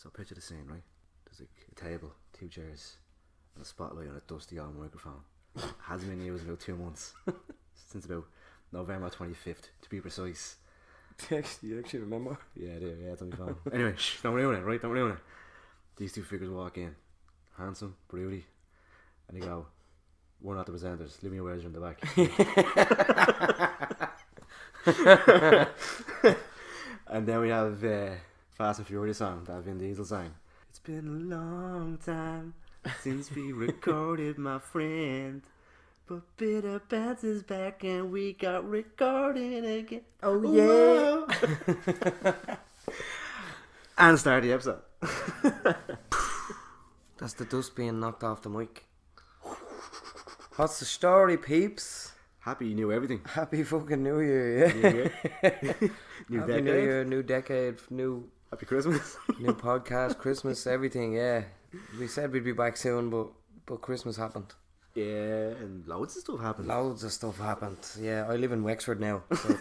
So picture the scene, right? There's a table, 2 chairs, and a spotlight on a dusty old microphone. Hasn't been used in about 2 months. Since about November 25th, to be precise. You actually remember? Yeah, I do. Yeah, it's on my phone. Anyway, don't ruin it, right? Don't ruin it. These 2 figures walk in. Handsome, broody. And they go, "We're not the presenters. Leave me a wedge in the back." And then we have Fast and Furious song that Vin Diesel sang. It's been a long time since we recorded, my friend. But Bitta Bants is back and we got recording again. Oh yeah. And start the episode. That's the dust being knocked off the mic. What's the story, peeps? Happy New Everything. Happy fucking New Year, yeah. New Year. New Happy decade. New Year, new decade, new Happy Christmas. new podcast, Christmas, everything, yeah. We said we'd be back soon, but Christmas happened. Yeah, and loads of stuff happened. Loads of stuff happened. Yeah, I live in Wexford now, so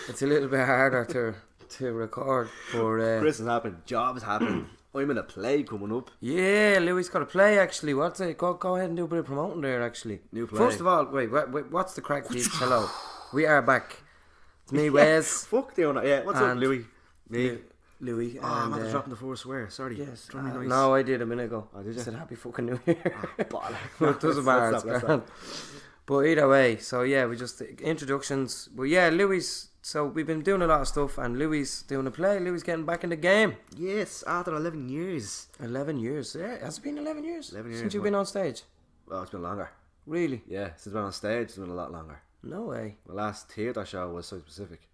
it's a little bit harder to record. But Christmas happened, jobs happened. I'm in a play coming up. yeah, Louie's got a play actually. What's it? Go ahead and do a bit of promoting there actually. New play. First of all, wait, what's the crack, peeps? Hello, we are back. It's me, Wes. Fuck doing that. Yeah, what's up, And Louie? Me. Louie. Oh, I'm not dropping the 4 swear. Sorry. Yes. Drop me nice. No, I did a minute ago. Oh, did I you? said happy fucking New Year. Bollocks. It doesn't matter. It's grand. But either way, so yeah, we just introductions. But yeah, Louie's. So we've been doing a lot of stuff, and Louie's doing a play. Louie's getting back in the game. Yes, after 11 years. 11 years. Yeah, has it been 11 years? 11 years. Since you've been on stage. Well, it's been longer. Really? Yeah, since I've been on stage, it's been a lot longer. No way. My last theatre show was Site Specific.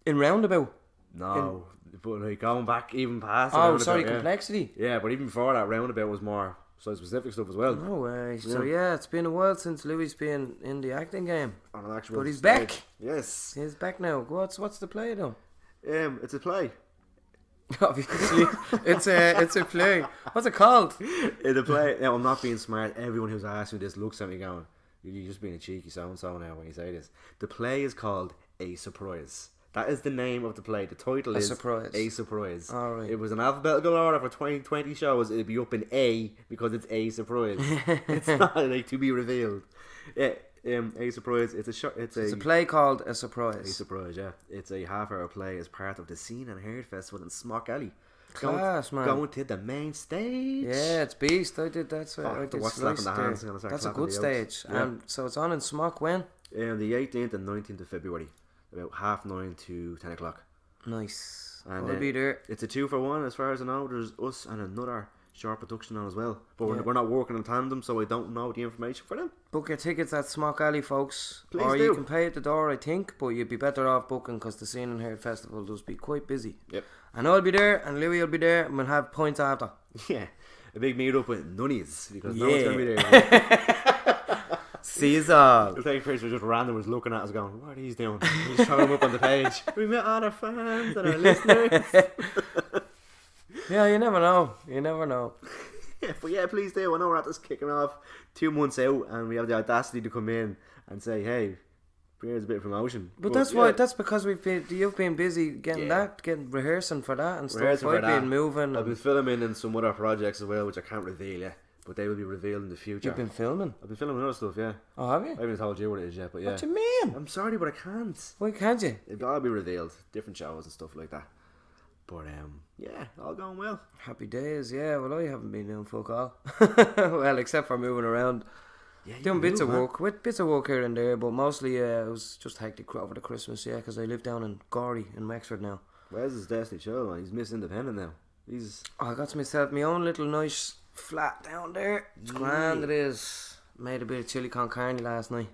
In Roundabout. No, but like going back even past. Oh, Roundabout, sorry, yeah. Complexity. Yeah, but even before that, Roundabout was more Site Specific stuff as well. No way. So yeah, it's been a while since Louie's been in the acting game. On an actual But he's stage. back. Yes. He's back now. What's the play though? It's a play. Obviously, it's a play. What's it called? It's a play. Now, I'm not being smart. Everyone who's asked me this looks at me going, "You're just being a cheeky so-and-so now when you say this." The play is called A Surprise. That is the name of the play. The title is Surprise. A Surprise. All right. It was an alphabetical order for 2020 shows. It'd be up in A because it's A Surprise. It's not like to be revealed. Yeah, A Surprise. It's a play called A A Surprise. Surprise. Yeah, it's a half-hour play as part of the Scene and Heard Festival in Smock Alley. Class, man. Going to the main stage. Yeah, it's beast. I did that. Oh, I the did what's slapping the Slice hands, there. gonna start That's a clapping good the oaks. stage. Yeah. So it's on in Smock when? The 18th and 19th of February, about 9:30 to 10 o'clock. Nice. And, I'll be there. It's a 2-for-1 as far as I know. There's us and another short production on as well. But Yeah. we're not working in tandem, so I don't know the information for them. Book your tickets at Smock Alley, folks. Please or do. you can pay at the door, I think, but you'd be better off booking because the Scene and Heard Festival does be quite busy. Yep. And I'll be there, and Louie will be there, and we'll have points after. Yeah. A big meet up with nunnies because no Yeah. one's going to be there. See us all. We'll take pictures just randomers looking at us going, "What are these doing?" We just throw them up on the page. We met all our fans and our listeners. Yeah, you never know. You never know. Yeah, but yeah, please do. I know we're at this kicking off 2 months out and we have the audacity to come in and say, "Hey, here's a bit of promotion." But that's yeah, why. That's because you've been busy getting Yeah. getting rehearsing for that and stuff. rehearsing for I've that. been moving. I've been filming in some other projects as well, which I can't reveal yet, but they will be revealed in the future. You've been filming. I've been filming other stuff, yeah. Oh, have you? I haven't told you what it is yet, but yeah. What do you mean? I'm sorry, but I can't. Why can't you? It'll all be revealed, different shows and stuff like that. But yeah, all going well. Happy days, yeah. Well, I haven't been doing fuck all. Well, except for moving around, Yeah, you doing can bits move, of man. work, with bits of work here and there. But mostly, it was just hectic over the Christmas, yeah, because I live down in Gotti in Wexford now. Where's his Destiny Child, man? He's Miss Independent now. He's Oh, I got to myself my own little nice flat down there. It's grand, it is. Made a bit of chili con carne last night.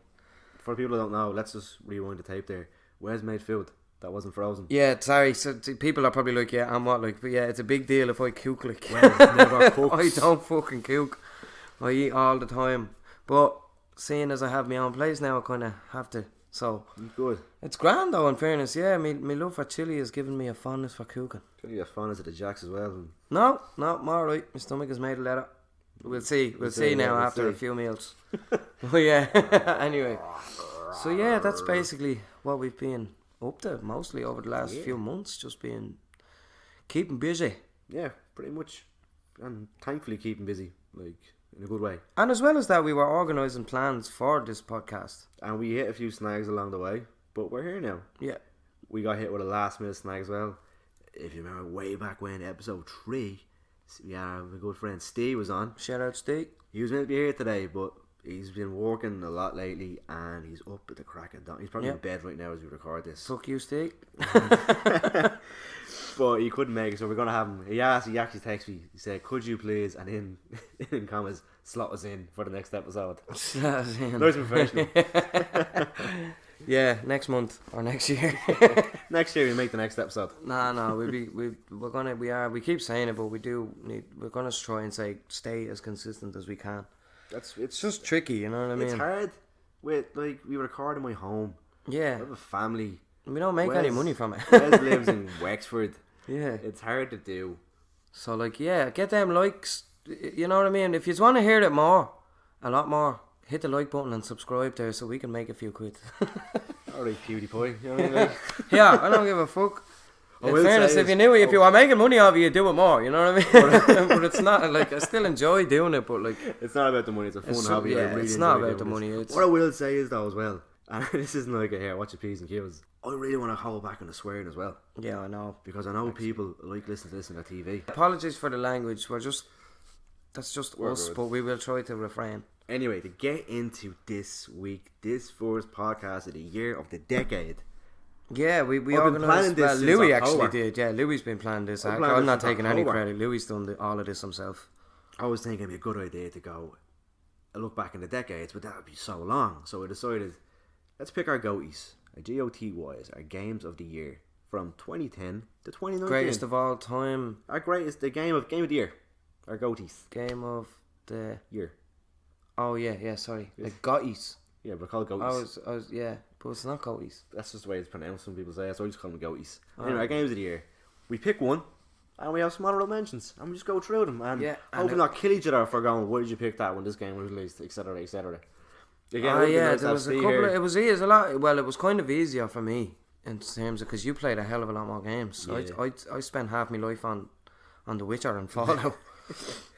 for people who don't know. Let's just rewind the tape there. Where's made food that wasn't frozen? Yeah, sorry. So people are probably like, yeah, I'm what like, but yeah, it's a big deal if I cook like. Where's never cooked. I don't fucking cook. I eat all the time. But seeing as I have my own place now, I kind of have to. So Good. it's grand though. In fairness, yeah. My love for chili has given me a fondness for cooking. Could you have fun at the Jacks as well? No, I'm alright. My stomach has made a letter. We'll see. We'll see now we'll after a see. few meals. Oh yeah. Anyway. So yeah, that's basically what we've been up to mostly over the last few months. Just being keeping busy. yeah, pretty much. And thankfully keeping busy, like, in a good way. And as well as that, we were organising plans for this podcast. And we hit a few snags along the way, but we're here now. Yeah. We got hit with a last minute snag as well. If you remember way back when, episode 3, my good friend Steve was on. Shout out Steve. He was meant to be here today, but he's been working a lot lately and he's up at the crack of dawn. He's probably in bed right now as we record this. Fuck you, Steve. But he couldn't make it, so we're going to have him. He actually texted me. He said, could you please, and in comments, slot us in for the next episode. Nice and professional. Yeah, next month or next year. Next year we make the next episode. No, we keep saying it, but we're gonna try and stay as consistent as we can. It's just tricky, you know what I mean? It's hard. We record in my home. Yeah. I have a family. We don't make any money from it. Wes lives in Wexford. Yeah. It's hard to do. So get them likes. You know what I mean? If you want to hear it a lot more, hit the like button and subscribe there so we can make a few quid. Alright, PewDiePie. You know what I mean? Yeah, I don't give a fuck. In fairness, if you were making money off it, you'd do it more, you know what I mean? But it's not, like, I still enjoy doing it, but, like... It's not about the money, it's a fun hobby. Yeah, it's not about the money. What I will say is, though, as well, and this isn't like a here, watch your P's and Q's, I really want to hold back on the swearing as well. Yeah, I know. Because I know people like listening to this on their TV. Apologies for the language, that's just We're us, good. but we will try to refrain. Anyway, to get into this week, this first podcast of the year of the decade. Yeah, we I've been organised. planning this Well, since Louie October. actually did. Yeah, Louie's been planning this. I've planned I'm this not since taking any October. credit. Louie's done all of this himself. I was thinking it'd be a good idea to go and look back in the decades, but that would be so long. So I decided, let's pick our GOTYs, our GOTYs, our games of the year from 2010 to 2019. Greatest of all time. Our greatest, the game of the year, our GOTYs. Game of the Year. Oh yeah, sorry. The Gotties. Yeah, we're called GOTYs. I was yeah, but it's not Gotties. That's just the way it's pronounced. Some people say it, so I just call them GOTYs. Oh. Anyway, our games of the year. We pick one, and we have some honorable mentions, and we just go through them, and hopefully not kill each other for going, why did you pick that when this game was released, etc., etc. Yeah, there was a couple. It was a lot. Well, it was kind of easier for me in terms of because you played a hell of a lot more games. So Yeah. I spent half my life on The Witcher and Fallout.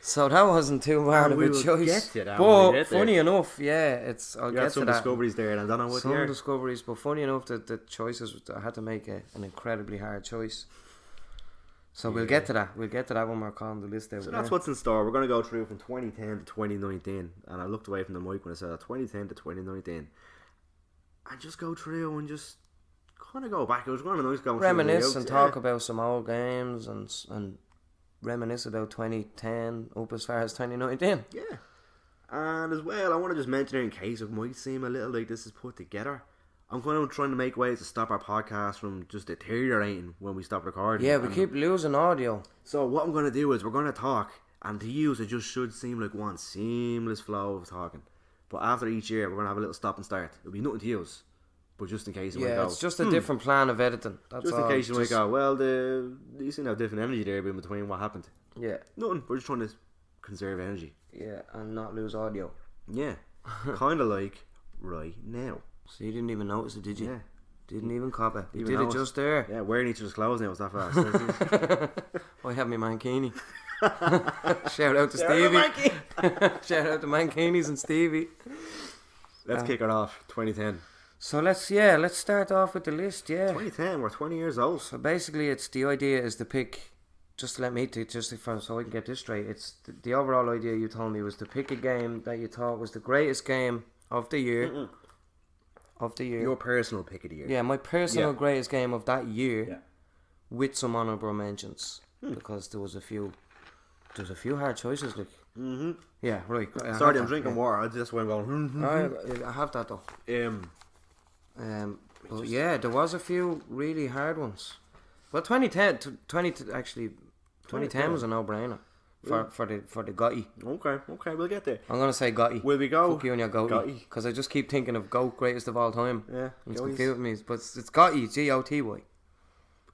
So that wasn't too bad of a choice. But funny enough, yeah, I'll get some to that. discoveries there, and I don't know what they are. Discoveries, but funny enough, the choices I had to make an incredibly hard choice. So we'll get to that. We'll get to that when we're calling the list out. So that's what's in store. We're going to go through from 2010 to 2019, and I looked away from the mic when I said 2010 to 2019, and just go through and just kind of go back. It was kind of nice going reminisce through and talk about some old games and reminisce about 2010 up as far as 2019. Yeah. And as well, I want to just mention it in case it might seem a little like this is put together. I'm kind of trying to make ways to stop our podcast from just deteriorating when we stop recording. Yeah, we keep losing audio. So what I'm going to do is we're going to talk, and to you it just should seem like one seamless flow of talking. But after each year, we're going to have a little stop and start. It'll be nothing to use, but just in case you might go. It's just a different plan of editing. That's just all. In case you might go, well, you seem to have different energy there in between what happened. Yeah. Nothing. We're just trying to conserve energy. Yeah, and not lose audio. Yeah. Kind of like right now. So you didn't even notice it, did you? Yeah. Didn't even cop it. You Even did it notice. just there. Yeah, wearing each other's clothes now. It's that fast. I have my mankini. Shout out to Stevie. Shout out to mankinis and Stevie. Let's kick it off. 2010. So let's start off with the list. Yeah. 2010. We're 20 years old. So basically, it's the idea is to pick. Just to let me so I can get this straight. It's the overall idea you told me was to pick a game that you thought was the greatest game of the year. Mm-mm. Of the year. Your personal pick of the year. Yeah, my personal greatest game of that year. Yeah. With some honourable mentions because there was a few hard choices. Like. Mm-hmm. Yeah, right. Sorry, I'm drinking water. I just went going. I have that though. But yeah, there was a few really hard ones. Well, 2010 was a no-brainer for the Gotti. Okay, we'll get there. I'm gonna say Gotti. Will we go? Fuck you and your Gotti. Because I just keep thinking of GOAT, greatest of all time. Yeah, It's confusing me, but it's Gotti, GOTY.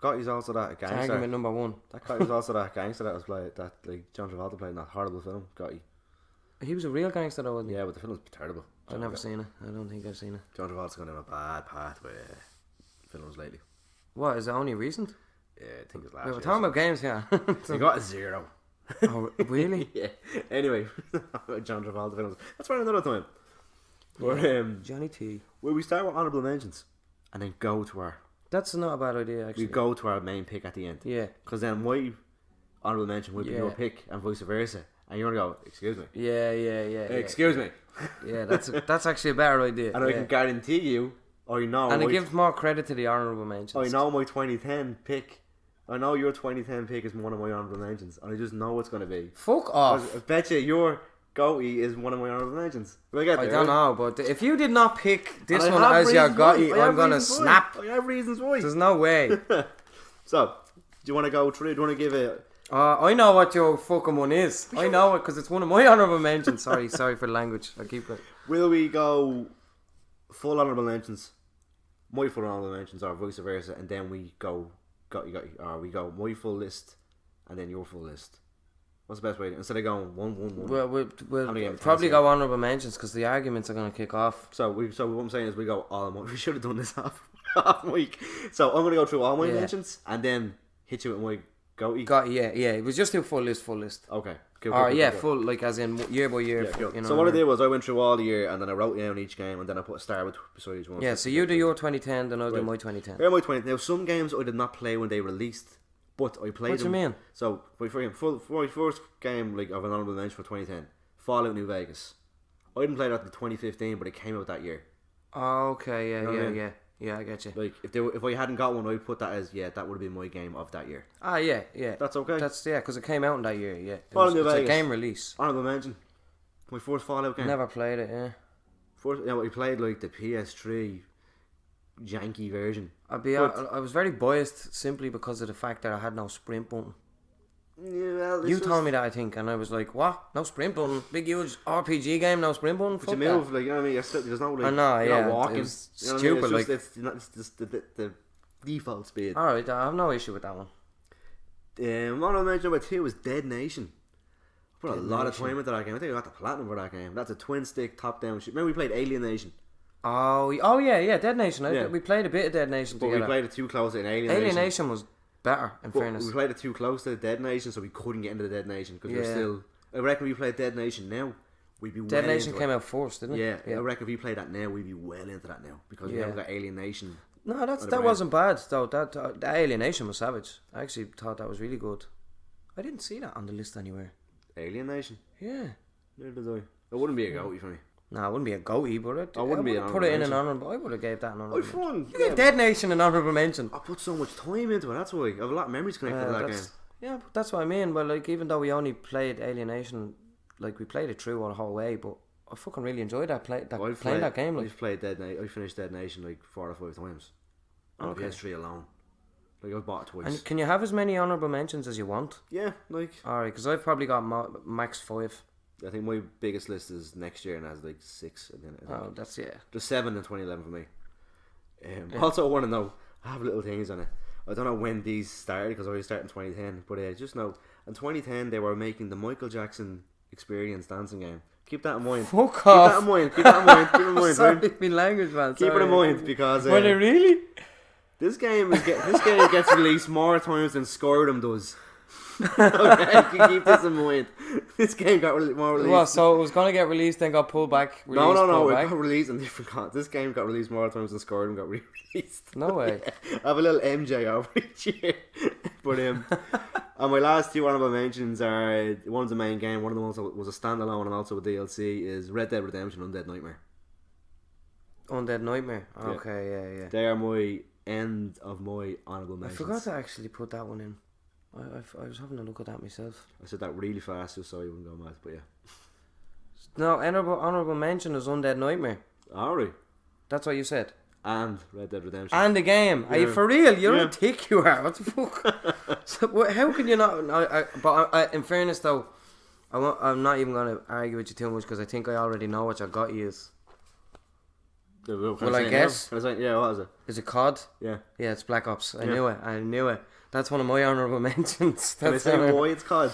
Gotti's also that It's gangster. argument number one. That guy was also that gangster that was played that like John Travolta played in that horrible film. Gotti. He was a real gangster though, wasn't he? Yeah, but the film was terrible. I've never seen it. I don't think I've seen it. John Travolta's gone down a bad path with films lately. What, is it only recent? Yeah, I think it's last We year. were talking about games, yeah. So you got a 0. Oh, really? Yeah. Anyway, John Travolta films. That's for another time. But, Johnny T. will we start with honourable mentions and then go to our... That's not a bad idea, actually. We go to our main pick at the end. Yeah. Because then my honourable mention will be your Yeah. pick and vice versa. And you're going to go, excuse me. Yeah. Excuse me. Yeah, that's actually a better idea. And I can guarantee you, I know... And it gives more credit to the honourable mentions. I know my 2010 pick. I know your 2010 pick is one of my honourable mentions. And I just know it's going to be. Fuck off. I bet you your GOTY is one of my honourable mentions. Will I get there? I don't know, but if you did not pick this And I one have as your reasons why. GOTY, I have I'm going to reasons why. snap. I have reasons why. There's no way. So, do you want to go through? Do you want to give it... I know what your fucking one is. I know it because it's one of my honourable mentions. Sorry for the language. I keep it. Will we go full honourable mentions? My full honourable mentions or vice versa, and then we go GOTY, or we go my full list and then your full list. What's the best way to, instead of going one? We'll probably go honourable mentions because the arguments are going to kick off. So what I'm saying is we go all my... We should have done this half week. So I'm going to go through all my mentions and then hit you with my GOTY. GOTY, yeah. It was just do full list. Okay. Cool. Full, like as in year by year. Yeah, cool. You know So what I did was I went through all the year and then I wrote down each game and then I put a star beside each one. Yeah, so you do your 2010, then I'll do my 2010. Yeah, my 20. Now some games I did not play when they released, but I played What them. do you mean? So my first game like of an honourable mention for 2010, Fallout New Vegas. I didn't play that in 2015, but it came out that year. Oh, okay, You know what I mean? Yeah, I get you. Like if I hadn't got one, I'd put that as that would have been my game of that year. Ah, yeah. That's okay. That's because it came out in that year. Yeah, Fallout New it's a Vegas. game release. Honourable mention. My first Fallout game. Never played it. Yeah. First, we played like the PS3 janky version. I was very biased simply because of the fact that I had no sprint button. Yeah, well, You told me that, I think, and I was like, "What? No sprint button? Big huge RPG game, no sprint button? But Fuck you that." move, like, you know what I mean? There's no, like, I know, you're yeah, not walking. it was You know what I mean? stupid, It's like- just, it's just the default speed. Alright, I have no issue with that one. What I mentioned about 2 was Dead Nation. I put a Dead lot of Nation. time into that game. I think I got the platinum for that game. That's a twin stick top down shit. Remember we played Alien Nation, Oh yeah, Dead Nation. Yeah. We played a bit of Dead Nation but together. we played it too close in Alien Alien Nation. Nation was better, in But fairness. we played it too close to the Dead Nation, so we couldn't get into the Dead Nation because we were Yeah. still. I reckon if we played Dead Nation now, we'd be Dead well Nation into came it. out first, didn't it? Yeah, I reckon if we played that now, we'd be well into that now because we Yeah. haven't got Alien Nation. No, the that brain. wasn't bad though. That Alien Nation was savage. I actually thought that was really good. I didn't see that on the list anywhere. Alien Nation? Yeah. Neither did I. It wouldn't be a GOTY for me. No, it wouldn't be a GOATY, but I wouldn't be an put it in honourable an honourable. I would have gave that an honourable I mention. fun. You gave Dead Nation an honourable mention. I put so much time into it. That's why I have a lot of memories connected to that game. Yeah, but that's what I mean. Well, like, even though we only played Alienation, like, we played it through all the whole way, but I fucking really enjoyed playing that game. Like, I've played Dead Nation. I finished Dead Nation like 4 or 5 times on the PS3 alone. Like I bought it twice. and can you have as many honourable mentions as you want? Yeah, like Alright, because I've probably got max 5. I think my biggest list is next year and has like 6. And then Oh, that's just 7 in 2011 for me. Also, I want to know. I have little things on it. I don't know when these started because I always started in 2010. But just know in 2010 they were making the Michael Jackson Experience dancing game. Keep that in mind. Fuck off. Keep that in mind. Keep that in mind. Keep it in mind. Sorry, Right? my language, man. Keep it in mind because Were they really? this game gets released more times than Skyrim does. Okay, keep this in mind. This game got more released. Well, so it was going to get released, then got pulled back. No, pulled it back. got released in different content. This game got released more times than Skyrim got released. No way. I have a little MJ over each year. But and my last 2 honorable mentions are, one's a main game, one of them was a standalone and also a DLC, is Red Dead Redemption Undead Nightmare. Undead Nightmare. Okay, yeah. They are my end of my honorable I mentions. forgot to actually put that one in. I was having a look at that myself. I said that really fast just so you wouldn't go mad, but yeah. No, honourable mention is Undead Nightmare. Alright. That's what you said. And Red Dead Redemption. And the game. Are you Yeah. for real? You're Yeah. a tick, you are. What the fuck? So, how can you not... But in fairness, though, I'm not even going to argue with you too much because I think I already know what your GOTY is. Well, I guess. Yeah, what was it? Is it COD? Yeah. Yeah, it's Black Ops. I Yeah. knew it. That's one of my honourable mentions. Can I That's say why it's called?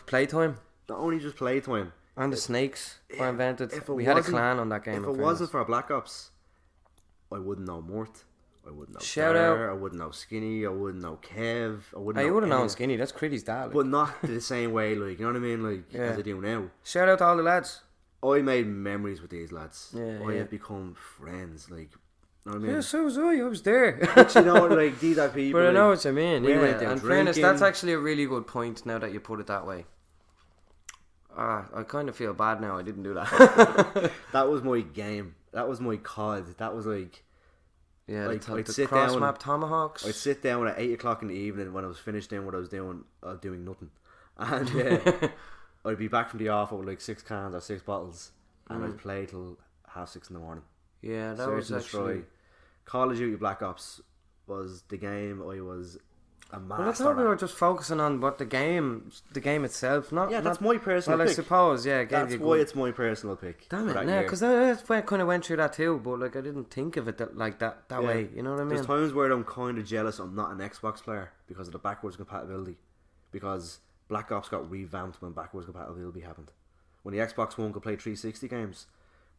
Playtime. Not only just playtime. And the snakes were invented. if it We had a wasn't- clan on that game. If it wasn't for Black Ops, I wouldn't know Mort. I wouldn't know Shout Dar, I wouldn't know Skinny, I wouldn't know Kev, I wouldn't know you would have known any- Skinny. That's Critty's dad. Like. But not the same way, like, you know what I mean? Like, Yeah. as I do now. Shout out to all the lads. I made memories with these lads. Yeah, I yeah. have become friends, like, you know what I mean? Yeah, so was I was there. But you know, like, these are people. But I know like, what you mean. we Yeah, went out and fairness, drinking. that's actually a really good point. Now that you put it that way. I kind of feel bad now. I didn't do that. That was my game. That was my COD. That was like, Yeah, Like, the I'd the sit cross down- map tomahawks. I'd sit down at 8 o'clock in the evening when I was finished doing what I was doing nothing. And I'd be back from the office with like 6 cans or 6 bottles. And I'd play till 6:30 in the morning. Yeah, that Search was and Destroy. actually. Call of Duty Black Ops was the game I was a master Well, I thought we at. were just focusing on what the game itself. Not Yeah, that's not, my personal well, I pick. suppose. Yeah, it gave That's you a why good- it's my personal pick. Damn for it, that no, year. because that's why I kind of went through that too. But like, I didn't think of it like that Yeah. way. You know what I mean? There's times where I'm kind of jealous I'm not an Xbox player because of the backwards compatibility. Because Black Ops got revamped when backwards compatibility happened. When the Xbox One could play 360 games,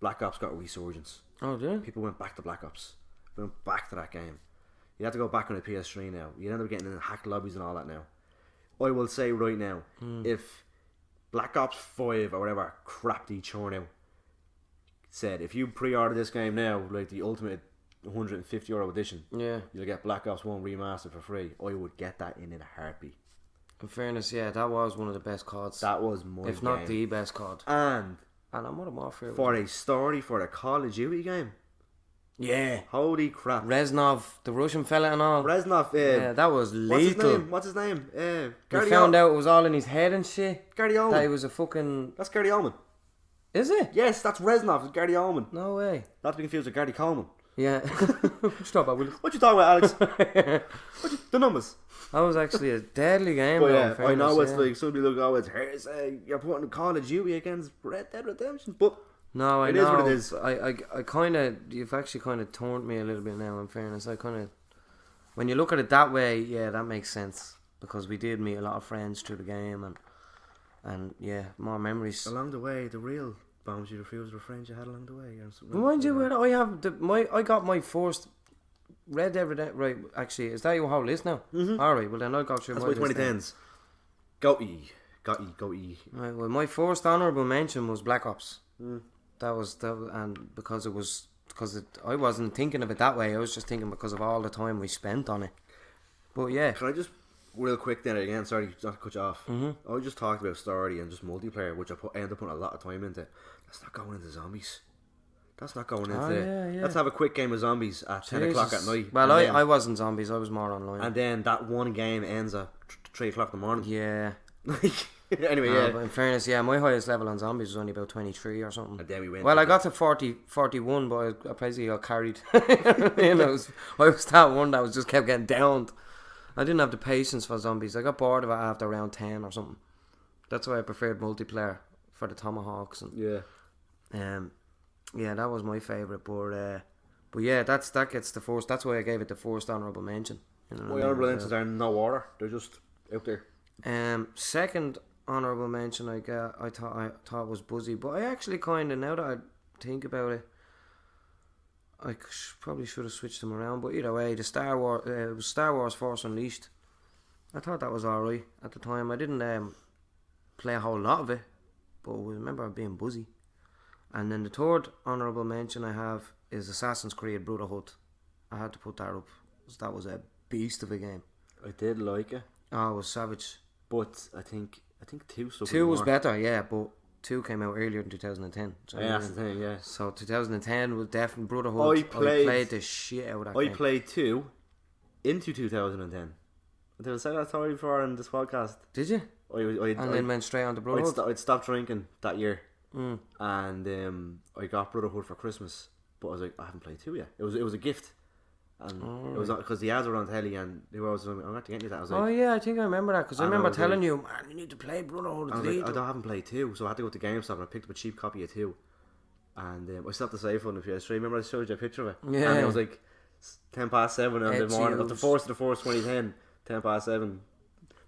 Black Ops got a resurgence. Oh, did it? People went back to Black Ops. Went back to that game. You have to go back on a PS3 now. You end up getting in hacked lobbies and all that now. I will say right now, if Black Ops 5 or whatever crap churn out said, if you pre-order this game now, like the ultimate €150 edition, Yeah. you'll get Black Ops 1 remastered for free. I would get that in a heartbeat. In fairness, yeah, that was one of the best cards. That was my if not game. the best card. And And I'm not more for it. for a story for a Call of Duty game, Yeah. holy crap. Reznov, the Russian fella and all. Reznov, Yeah, that was lethal. What's his name? We Gary found out it was all in his head and shit. Gary That he Oldman. was a fucking. That's Gary Oldman. Is it? Yes, that's Reznov. It's Gary Oldman. No way. Not to be confused with Gary Coleman. Yeah. Stop, I will. What you talking about, Alex? The numbers. That was actually a deadly game. But though, yeah, in fairness, I know it's yeah. like somebody look, oh, it's heresy. You're putting Call of Duty against Red Dead Redemption. But No, I It know. is what it is. I kind of, you've actually kind of turned me a little bit now. In fairness, I kind of, when you look at it that way, yeah, that makes sense because we did meet a lot of friends through the game and yeah, more memories. along the way, the real bombs you refused were friends you had along the way. Or something. Remind you where I have I got my first Red Dead Redemption. Right, actually, is that your whole list now? Mm-hmm. All right, well then I'll go through That's my my list then. 2010s. Gotti. Right, well, my first honourable mention was Black Ops. Mm. That was and because I wasn't thinking of it that way. I was just thinking because of all the time we spent on it. But yeah, Can I just, real quick then again, sorry not to cut you off. I just talked about story and just multiplayer, which I ended up putting a lot of time into. That's not going into zombies. That's not going into yeah. Let's have a quick game of zombies at 10 o'clock at Jesus. night. Well, and then, I wasn't zombies. I was more online. and then that one game ends at 3 o'clock in the morning. yeah. Anyway, But yeah. in fairness, yeah, my highest level on zombies was only about 23 or something. And then we went. Well, I got to 41, but I basically got carried. You know, I was that one that was just kept getting downed. I didn't have the patience for zombies. I got bored of it after around 10 or something. That's why I preferred multiplayer for the Tomahawks. And Yeah. yeah, that was my favourite. But yeah, that gets the first. That's why I gave it the first honourable mention. You know what I My mean? honourable mentions are in no order. They're just out there. Second honourable mention I thought was Buzzy, but I actually kind of, now that I think about it, I probably should have switched them around. But either way, the Star Wars Force Unleashed. I thought that was alright at the time. I didn't play a whole lot of it, but I remember being Buzzy. And then the third honourable mention I have is Assassin's Creed Brotherhood. I had to put that up. That was a beast of a game. I did like it, Oh, it was savage. but I think 2 stuff. 2 was better, yeah, but 2 came out earlier in 2010. So, Yeah, that's the thing. Yeah. so 2010 was definitely Brotherhood. I played the shit out of that I game. played 2 into 2010. Did I say that story before in this podcast? Did you? And then went straight on to Brotherhood. I'd stopped drinking that year, Mm. and I got Brotherhood for Christmas. But I was like, I haven't played 2 yet. It was a gift, and it was because the ads were on telly, and they were always, I'm going to get you that. I was like, Oh yeah, I think I remember that because I And I remember was telling you, man, you need to play Brotherhood. I It's was like, lethal." I haven't played 2, so I had to go to GameStop and I picked up a cheap copy of 2. And I still have to save on the PS3. Remember I showed you a picture of it? Yeah. And it was like 7 on the morning of the Eejits. 1st 2010, 7.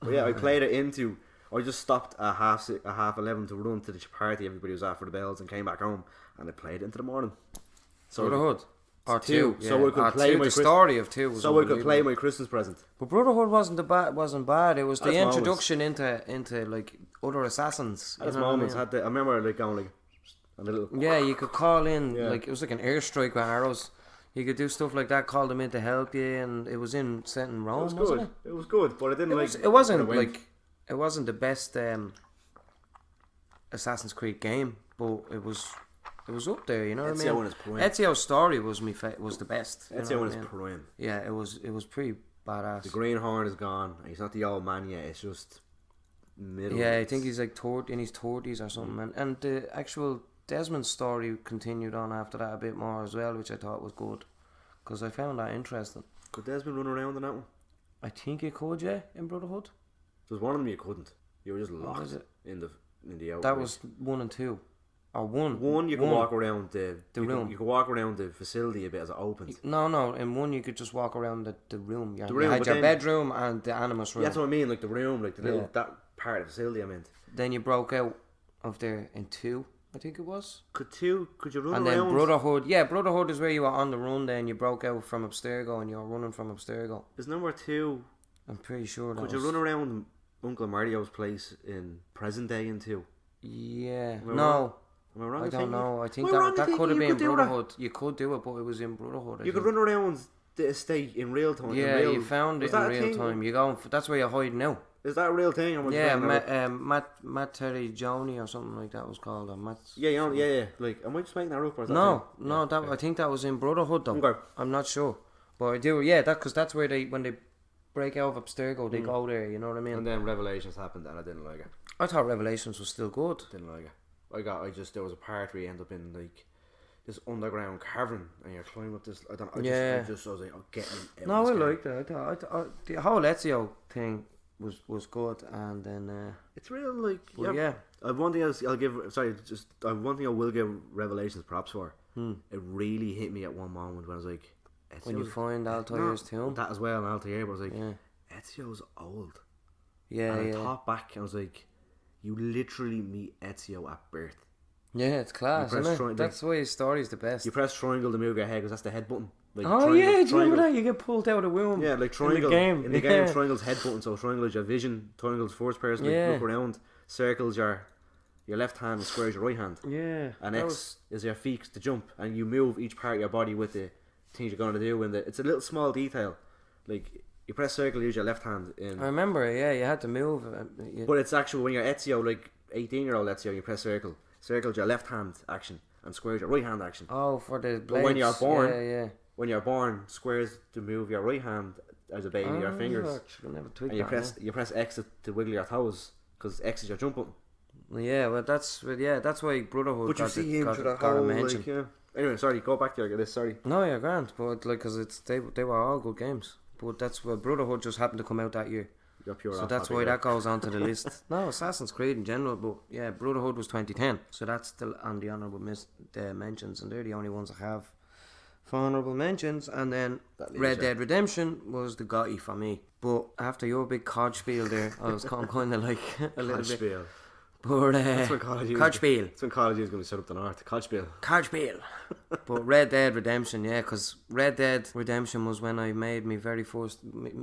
But yeah, I played it into. I just stopped at half 11 to run to the party everybody was at for the bells and came back home and I played it into the morning. So Brotherhood. Or two, so we could or play two. my The story of two was so we could play unbelievable. my Christmas present. But Brotherhood wasn't bad. It was the At its introduction into like other assassins. At its you know what I moments, mean? I remember like going like a little. Yeah, you could call in Yeah. like it was like an airstrike with arrows. You could do stuff like that. Call them in to help you, and it was set in Rome. It was wasn't good. it? It was good, but I didn't like. It wasn't when I went. like it wasn't the best Assassin's Creed game, but it was up there. You know what I Ezio mean? in his prime. Ezio's story was was the best. You know Ezio in what his I mean? prime. Yeah, it was pretty badass. The green horn is gone. He's not the old man yet. It's just middle. Yeah, I think he's like in his 30s or something, and the actual Desmond story continued on after that a bit more as well, which I thought was good because I found that interesting. Could Desmond run around in that one? I think you could, yeah, in Brotherhood. There's one of them you couldn't. You were just What locked was it? in the outbreak. That was 1 and 2, or one. One. You could walk around the room. You could walk around the facility a bit as it opens. No. In one you could just walk around the room. Yeah, The you room, had but your then- bedroom and the animus room. Yeah, that's what I mean. Like the room, like the little Yeah. that part of the facility. I meant. Then you broke out of there in 2, I think it was. Could you run And around? then Brotherhood, yeah, Brotherhood is where you were on the run. Then you broke out from Abstergo and you were running from Abstergo. Is number 2? I'm pretty sure that Could was. you run around Uncle Mario's place in present day in 2? Yeah, Am I no, wrong? Am I wrong? I in don't thinking? know. I think Am I wrong in that could thinking have you been could do that? Brotherhood. You could do it, but it was in Brotherhood. I You could think. run around the estate in real time. Yeah, in real, you found it was in that a real thing? time. You go. That's where you're hiding now. Is that a real thing? Or was Yeah, it making that up? Matt Terry Joni or something like that was called. Or Matt. Yeah, you know, yeah. Like, am I just making that up? Or is that No, thing? no. That okay. I think that was in Brotherhood though. Okay. I'm not sure, but I do. Yeah, because that's where when they break out of Abstergo, they go there. You know what I mean? And then Revelations happened, and I didn't like it. I thought Revelations was still good. Didn't like it. There was a part where you end up in like this underground cavern, and you're climbing up this. I was like, oh, get me out. No, of I this liked it. I thought the whole Ezio thing was good, and then It's real, like, well, yeah. One thing I'll give. Sorry, just one thing I will give Revelations props for. It really hit me at one moment when I was like, When you Ezio's- find Altair's tomb, that as well, and Altair, but I was like, yeah, Ezio's old. yeah, And I yeah. thought back, and I was like, you literally meet Ezio at birth. Yeah, it's class, press isn't tri- it? That's why his story's the best. You press triangle to move your head because that's the head button. Like Oh triangle, yeah, do you remember triangle. that? You get pulled out of the womb. Yeah, like triangle in the game. triangle's head button. So triangle is your vision. Triangle's first person. Like, Yeah. look around. Circle's your left hand. Square's your right hand. Yeah, And that X is your feet to jump, and you move each part of your body with the things you're going to do. And it's a little small detail. Like you press circle, use your left hand. I remember. Yeah, you had to move. But it's actually when you're Ezio, like 18-year-old Ezio, you press circle. Circle's your left hand action, and square's your right hand action. Oh, for the blades. But when you're born, yeah. when you're born, squares to move your right hand as a baby, your fingers, I never tweaked and you that, you press X to wiggle your toes because X is your jump button. no. Yeah, well, that's why Brotherhood. But you got see the, him got, through that got a whole mention. like, yeah. Anyway, sorry, go back to this. Sorry. No, you're grand, but like, cause they were all good games. But that's why Brotherhood just happened to come out that year. You're pure So off that's topic why there. that goes onto the list. No, Assassin's Creed in general, but yeah, Brotherhood was 2010. So that's still on the honourable mentions, and they're the only ones I have for honourable mentions. And then That leaves Red you. Dead Redemption was the GOTY for me. But after your big cod spiel there, I'm kind of like a little bit. Spiel. But That's when Call of Duty. cod spiel. That's when Call of Duty is going to set up the north. Cod Spiel. Card spiel. But Red Dead Redemption, yeah, because Red Dead Redemption was when I made me very first.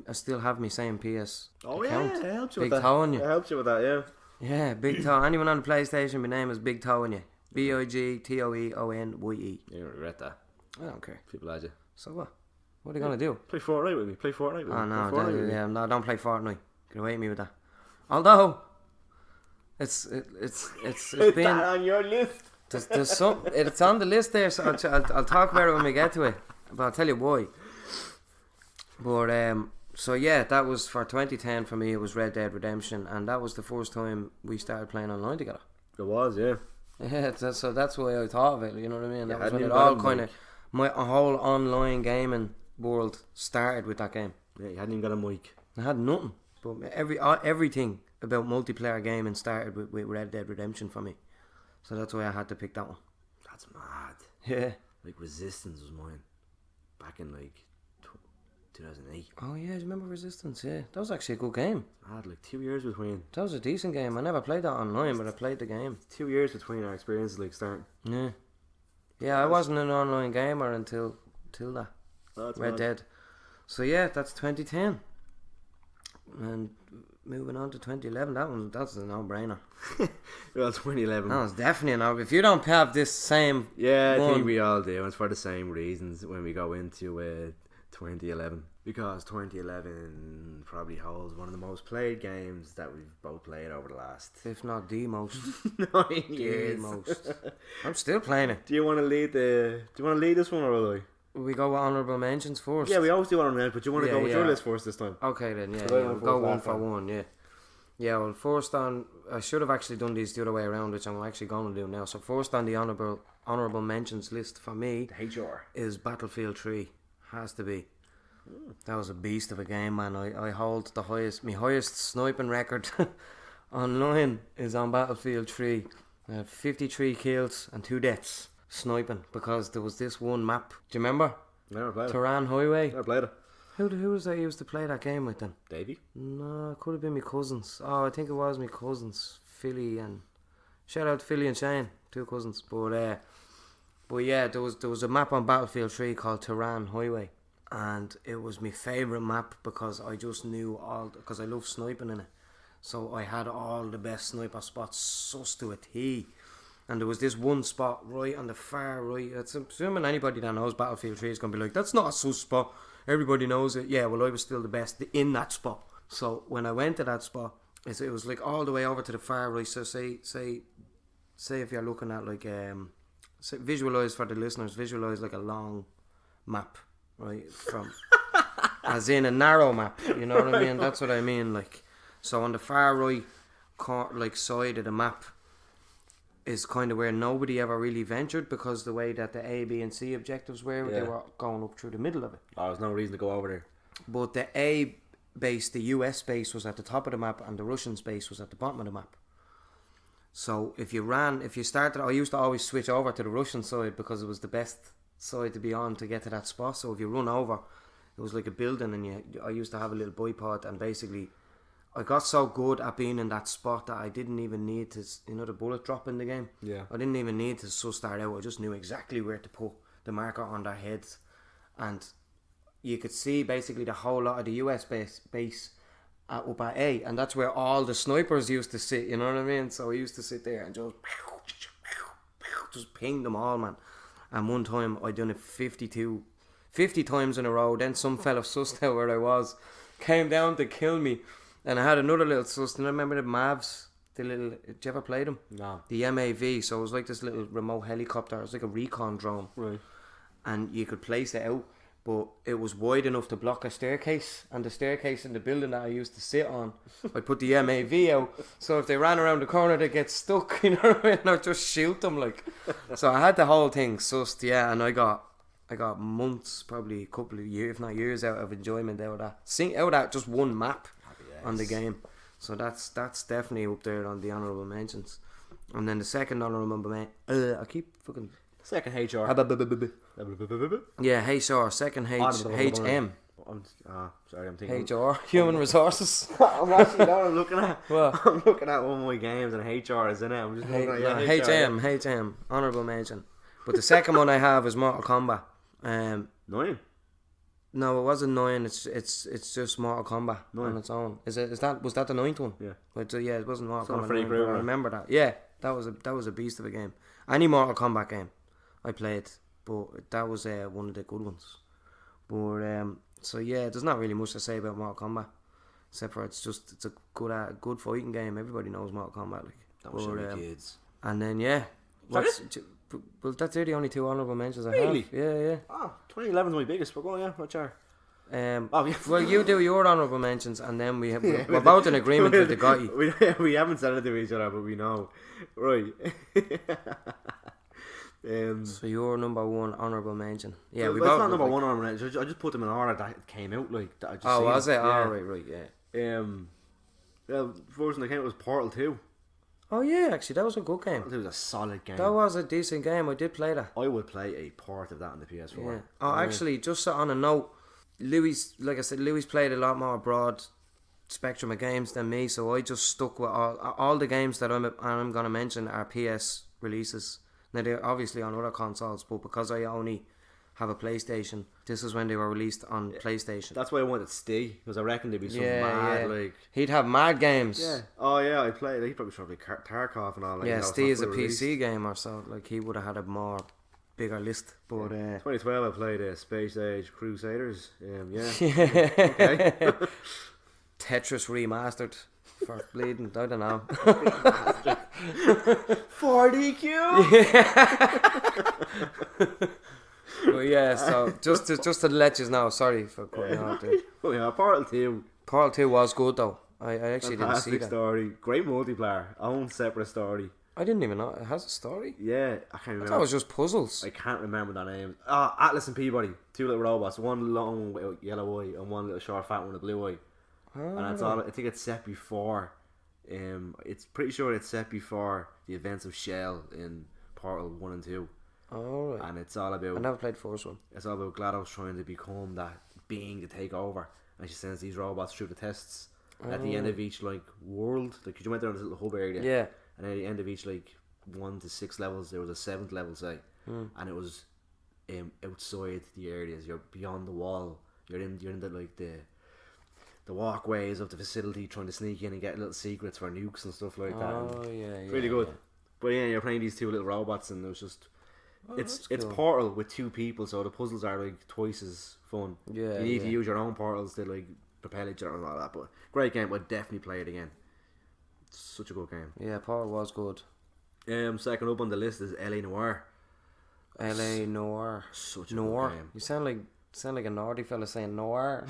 I still have me same PS account. it helps you Big with that. toe on you. It helps you with that, yeah. Yeah, Big Toe. Anyone on the PlayStation, my name is Big Toe on you. BIGTOEONYE. You don't regret that. I don't care. People had you. So what? What are they gonna do? Play Fortnite with me. Play Fortnite with me. Oh no, Play Fortnite with me. yeah, no, don't play Fortnite. Get away from me with that. Although, it's Put been that on your list. there's some it's on the list there, so I'll talk about it when we get to it. But I'll tell you why. But so yeah, that was for 2010 for me. It was Red Dead Redemption, and that was the first time we started playing online together. It was, yeah. Yeah, so that's why I thought of it. You know what I mean? That Yeah, was hadn't when it even all got a kind of my whole online gaming world started with that game. Yeah, you hadn't even got a mic. I had nothing, but everything about multiplayer gaming started with Red Dead Redemption for me. So that's why I had to pick that one. That's mad. Yeah. Like Resistance was mine. Back in like 2008. Oh yeah, do you remember Resistance? Yeah, that was actually a good game. I had like 2 years between. That was a decent game. I never played that online, but I played the game. 2 years between our experiences, like starting. Yeah. Yeah, I wasn't an online gamer until Matilda. That's Red mad. Dead. So yeah, that's 2010. And moving on to 2011, that's a no-brainer. Well, 2011. That was definitely a no. If you don't have this same Yeah, I one, think we all do. It's for the same reasons when we go into 2011. Because 2011 probably holds one of the most played games that we've both played over the last if not the most, 9 the years. most. I'm still playing it. Do you want to lead this one or will I? We go with honourable mentions first. Yeah, we always do honourable mentions, but you want to Yeah, go with yeah. your list first this time. Okay then, yeah, So I yeah. went We'll go first one last for time. one, yeah. Yeah, well, first on, I should have actually done these the other way around, which I'm actually going to do now. So first on the honourable mentions list for me The HR. is Battlefield 3. Has to be. That was a beast of a game, man. I hold the my highest sniping record online is on Battlefield 3. 53 kills and 2 deaths sniping, because there was this one map. Do you remember? Never played it. Tehran Highway. Never played it. Who was I used to play that game with then? Davey? No, it could have been my cousins. Oh, I think it was my cousins, Philly and... Shout out to Philly and Shane, 2 cousins. But yeah, there was a map on Battlefield 3 called Tehran Highway. And it was my favourite map because I just knew because I love sniping in it. So I had all the best sniper spots sussed to a T. And there was this one spot right on the far right. It's assuming anybody that knows Battlefield 3 is going to be like, that's not a sus spot. Everybody knows it. Yeah, well, I was still the best in that spot. So when I went to that spot, it was like all the way over to the far right. So say if you're looking at like, visualise for the listeners, visualise like a long map, right? From, as in a narrow map, you know what I mean? That's what I mean. Like, so on the far right side of the map is kind of where nobody ever really ventured, because the way that the A, B and C objectives were, they were going up through the middle of it. Oh, there's no reason to go over there. But the A base, the US base, was at the top of the map, and the Russian base was at the bottom of the map. So if you started, I used to always switch over to the Russian side because it was the best side to be on to get to that spot. So if you run over, it was like a building, and I used to have a little bipod, and basically I got so good at being in that spot that I didn't even need to, the bullet drop in the game. Yeah. I didn't even need to suss that out. I just knew exactly where to put the marker on their heads. And you could see basically the whole lot of the US base up at A. And that's where all the snipers used to sit, you know what I mean? So I used to sit there and just ping them all, man. And one time I done it 50 times in a row. Then some fella sussed out where I was, came down to kill me. And I had another little sus. I remember the Mavs, did you ever play them? No. The MAV, so it was like this little remote helicopter. It was like a recon drone. Right. And you could place it out, but it was wide enough to block a staircase. And the staircase in the building that I used to sit on, I'd put the MAV out. So if they ran around the corner, they'd get stuck, you know what I mean? I'd just shoot them, like. So I had the whole thing sussed, yeah, and I got months, probably a couple of years, if not years, out of enjoyment out of that. Out of that just one map on the game. So that's definitely up there on the honourable mentions. And then the second honourable mention, I keep fucking... Second HR. Yeah, HR. Second HM. Sorry, I'm thinking. HR, Human Resources. I'm actually not looking at. What? I'm looking at one of my games and HR is in it. I'm just looking at HM, honourable mention. But the second one I have is Mortal Kombat. 9. No, it wasn't 9. It's just Mortal Kombat on its own. Was that the 9th one? Yeah. But yeah, it wasn't Mortal Kombat. Freddy 9, Krueger. I remember that. Yeah, that was a beast of a game. Any Mortal Kombat game I played, but that was one of the good ones. But so yeah, there's not really much to say about Mortal Kombat, except for it's a good fighting game. Everybody knows Mortal Kombat, like. Don't show me kids. And then yeah, well, that's the only 2 honourable mentions I Really? have. Yeah. Oh, 2011 is my biggest. But go on, yeah, what's our? Yeah. Oh, yeah. Well, you do your honourable mentions, and then we're both in agreement with the Gotti. We haven't said it to each other, but we know, right? So your number 1 honourable mention. Yeah, it's not number 1 honourable mention. I just put them in order that came out like that. I just was it? Yeah. Oh, right, yeah. The first one that came out was Portal 2. Oh yeah, actually that was a good game. It was a solid game. That was a decent game. I did play that. I would play a port of that on the PS4. Yeah. Oh, actually, just on a note, Louie's played a lot more broad spectrum of games than me, so I just stuck with all the games that I'm gonna mention are PS releases. Now they're obviously on other consoles, but because I only have a PlayStation. This was when they were released on PlayStation. That's why I wanted Steve, because I reckon there'd be some mad, like... He'd have mad games. Yeah. Oh, yeah, I played... He'd probably show me Tarkov and all. Like, yeah, you know, Steve is a PC gamer, so like he would have had a more bigger list. But 2012, I played Space Age Crusaders. Yeah. Okay. Tetris remastered for bleedin. I don't know. 40Q. But yeah, so just to let you know, sorry for cutting off there. Oh yeah, Portal 2. Portal 2 was good though. I actually didn't see that. Story, great multiplayer, own separate story. I didn't even know it has a story. Yeah, I can't remember. I thought it was just puzzles. I can't remember their names. Atlas and Peabody, 2 little robots, one long with a yellow eye and one little short fat one with a blue eye. And that's all. I think it's set before. It's pretty sure it's set before the events of Shell in Portal 1 and 2. Oh, right. And it's all about... I never played the first one. It's all about GLaDOS trying to become that being to take over. And she sends these robots through the tests. And at the end of each, like, world... Like, you went down this little hub area. Yeah. And at the end of each, like, 1 to 6 levels, there was a 7th level, say. And it was outside the areas. You're beyond the wall. You're in the, like, the walkways of the facility, trying to sneak in and get little secrets for nukes and stuff like that. Oh, yeah. Pretty good. But yeah, you're playing these 2 little robots and it was just... It's cool. Portal with 2 people, so the puzzles are like twice as fun. Yeah, you need to use your own portals to like propel each other and all that. But great game, I'd definitely play it again. It's such a good game. Yeah, Portal was good. Second up on the list is LA Noire. LA Noire. Such a good game. You sound like a naughty fella saying Noire.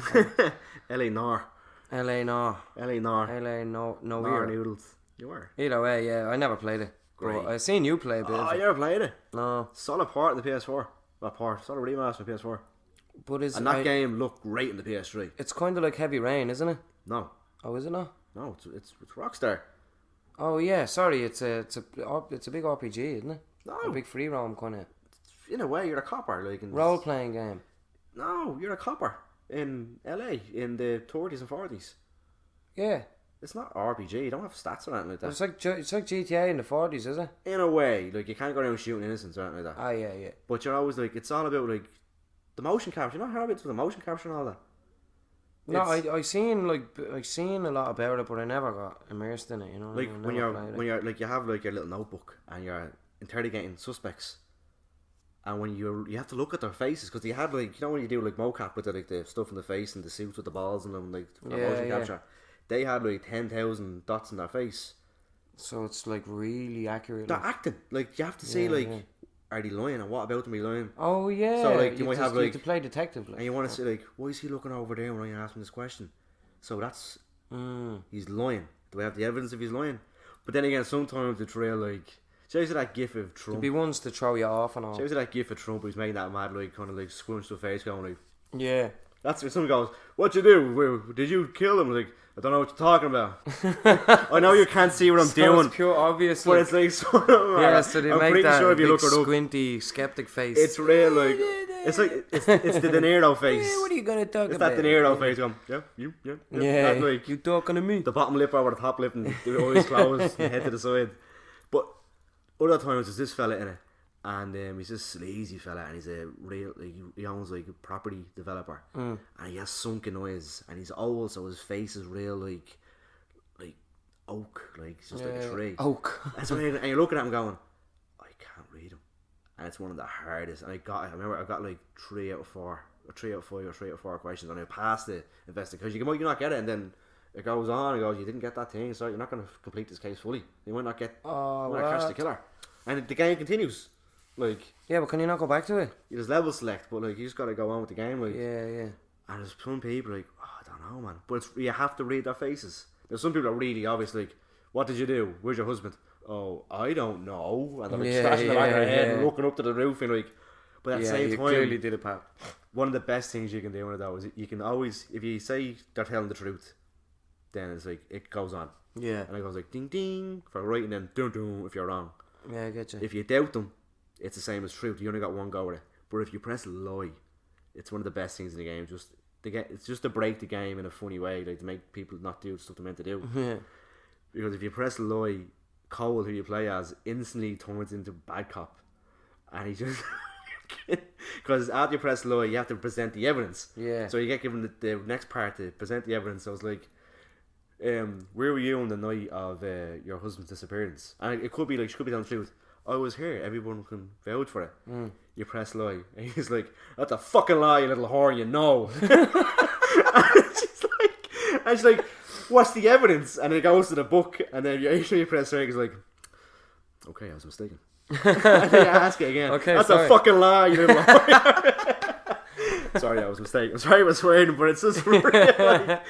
LA Noire. LA Noire. LA Noire. LA No Noire noodles. You were. Either way, yeah, I never played it. Great. But I seen you play a bit. Oh, you never played it? No. Solid port in the PS4. Solid remaster in the PS4. But and that game looked great in the PS3. It's kind of like Heavy Rain, isn't it? No. Oh, is it not? No, it's Rockstar. Oh yeah, sorry. It's a big RPG, isn't it? No. A big free roam kind of. In a way, you're a copper, like in role playing game. No, you're a copper in LA in the 30s and 40s. Yeah. It's not RPG. You don't have stats or anything like that. It's like GTA in the 40s, is it? In a way, like you can't go around shooting innocents or anything like that. Ah, yeah. But you're always like, it's all about like the motion capture. You know how it's with the motion capture and all that. No, I seen a lot about it, but I never got immersed in it. You know, like when you're like you have like your little notebook and you're interrogating suspects, and when you have to look at their faces because they had like, you know when you do like mocap with the stuff in the face and the suits with the balls and them like motion capture, they had like 10,000 dots in their face. So it's like really accurate. They're acting like you have to see are they lying and what about them be lying? Oh yeah. So like you might have like to play detective, like, and you want to say like, why is he looking over there when I ask him this question? So that's he's lying. Do we have the evidence if he's lying? But then again, sometimes it's real like. Shows you that gif of Trump. There'd be ones to throw you off and all. Shows you that gif of Trump. He's making that mad like kind of like squinch to the face, going like. Yeah. That's where someone goes, "What you do? Did you kill him?" Like, I don't know what you're talking about. I know you can't see what I'm doing. It's pure obvious. But it's like sort of. Yeah, so they I'm make pretty that sure if you big look it up, squinty skeptic face. it's real like. It's like it's the De Niro face. What are you gonna talk it's about? It's that De Niro face. Going, yeah. Yeah, Like, you talking to me? The bottom lip over the top lip and the eyes closed and head to the side. But other times there's this fella in it, and he's a sleazy fella, and he's a real like he owns like a property developer, and he has sunken eyes, and he's old, so his face is real like oak, like it's just like a tree. Oak. And so and you're looking at him going, I can't read him, and it's one of the hardest. And I remember I got like 3 out of 4, or 3 out of 5, or 3 out of 4 questions, and I passed the investigation. You might not get it, and then it goes on and goes, you didn't get that thing, so you're not going to complete this case fully. You might not get, catch the killer, and the game continues. Like, yeah, but can you not go back to it? There's level select, but like you just got to go on with the game. Like, yeah. And there's some people like, I don't know, man. But you have to read their faces. There's some people that are really obvious, like, what did you do? Where's your husband? Oh, I don't know. And they're like scratching the back of their head and looking up to the roof and like. But at the same time, clearly did it, Pat. One of the best things you can do with that is you can always, if you say they're telling the truth, then it's like it goes on. Yeah. And it goes like ding ding for right, and then dun dun if you're wrong. Yeah, I get you. If you doubt them, it's the same as truth. You only got one go with it. But if you press lie, it's one of the best things in the game. It's just to break the game in a funny way, like to make people not do stuff they're meant to do. Yeah. Because if you press lie, Cole, who you play as, instantly turns into bad cop, and he just Because after you press lie, you have to present the evidence. Yeah. So you get given the next part to present the evidence. So it's like, where were you on the night of your husband's disappearance? And it could be like, she could be telling the truth. I was here. Everyone can vouch for it. You press lie. And he's like, that's a fucking lie, you little whore, you know. And she's like, what's the evidence? And it goes to the book. And then you press right. He's like, okay, I was mistaken. And then you ask it again. Okay, that's sorry. a fucking lie, you little whore. Sorry, I was mistaken. I'm sorry I was swearing, but it's just really like,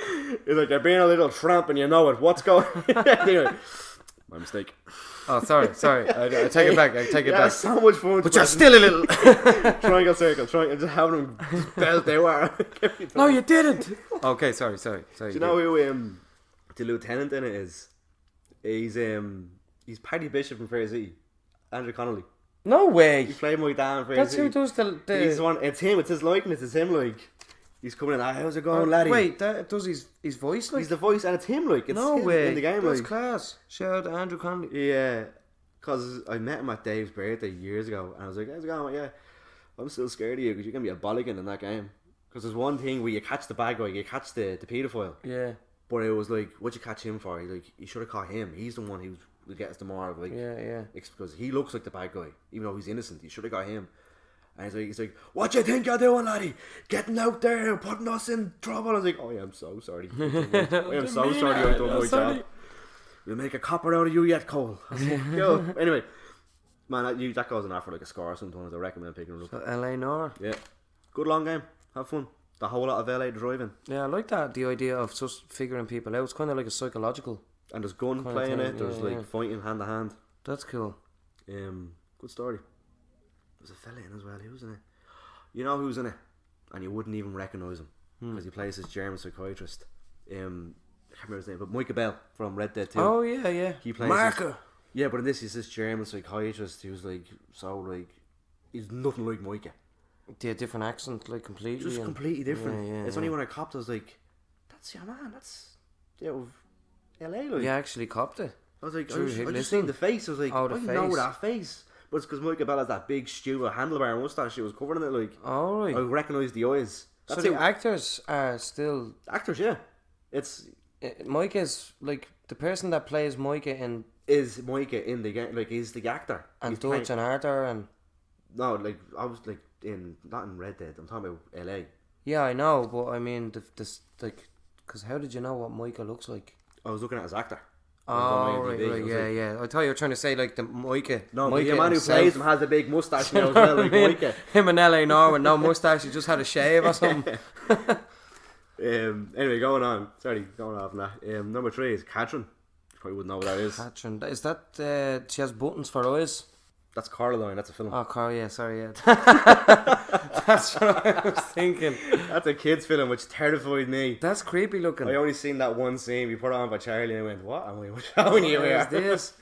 it's like you're being a little tramp and you know it. What's going on? Anyway, my mistake. Oh, sorry. I take it back. Yeah, so much fun. But you're still a little. Triangle, circle, triangle. Just having them belt they were. No, you didn't. Okay, sorry. Do you know who the lieutenant in it is? He's Paddy Bishop from Fair City. Andrew Connolly. No way. He played my dad in Fair That's City. who does the. He's one. It's him. It's his likeness. It's him. Like he's coming in. How's it going, laddie? Wait, that does his voice like? He's the voice, and it's him. Like it's No him way. in the game. That's Like class. Shout out to Andrew Connolly. yeah, because I met him at Dave's birthday years ago, and I was like, "How's it going?" Yeah, I'm still scared of you because you're gonna be a bolligan in that game. Because there's one thing where you catch the bad guy, you catch the paedophile. Yeah. But it was like, what'd you catch him for? Like, you should have caught him. He's the one who will get us the more of, like, Yeah. because he looks like the bad guy, even though he's innocent. You should have got him. And he's like, what you think you're doing, laddie? Getting out there and putting us in trouble. I was like, oh yeah, I'm so sorry. I am so sorry I've done my job. We'll make a copper out of you yet, Cole. I was like, yo. Anyway, man, that goes in after like a score sometimes. I recommend picking it up. So LA Nor. Yeah, good long game. Have fun. The whole lot of LA to drive in. Yeah, I like that. The idea of just figuring people out. It's kind of like a psychological. And there's gunplay in it. There's like fighting hand to hand. That's cool. Good story. There's a fella in as well. Who's in it? You know who's in it, and you wouldn't even recognise him because he plays this German psychiatrist. I can't remember his name, but Micah Bell from Red Dead 2. Oh yeah. He plays Marker. Yeah, but in this he's this German psychiatrist who's like he's nothing like Micah. Yeah, different accent, like completely. Just completely different. Yeah, it's only when I copped I was like, that's your man. That's LA. Like. Yeah, actually copped it. I was like, True, I just seen the face. I was like, Oh, the I know face. that face. But it's because Micah Bell has that big stupid handlebar mustache. She was covering it like. Oh, right. I recognise the eyes. That's So the it. actors are still. Actors, yeah. It's Micah is like the person that plays Micah in. is Micah in the game? Like he's the actor. And He's Dutch and Arthur and. no, like I was like not in Red Dead. I'm talking about LA. Yeah, I know, but I mean, this like, because how did you know what Micah looks like? I was looking at his actor. Oh, right, yeah. I thought you were trying to say like the Micah. No, Micah the man who himself. plays him has a big mustache now as well, like Micah. Him and LA Nor with no mustache, he just had a shave or something. Anyway, going on from that. Number 3 is Katrin. You probably wouldn't know what that is. Katrin, is that she has buttons for eyes? That's Coraline. That's a film. Oh, yeah, sorry, yeah. That's what I was thinking. That's a kids' film, which terrified me. That's creepy looking. I only seen that one scene. We put it on by Charlie, and I went, "What am I showing you What is here?" this?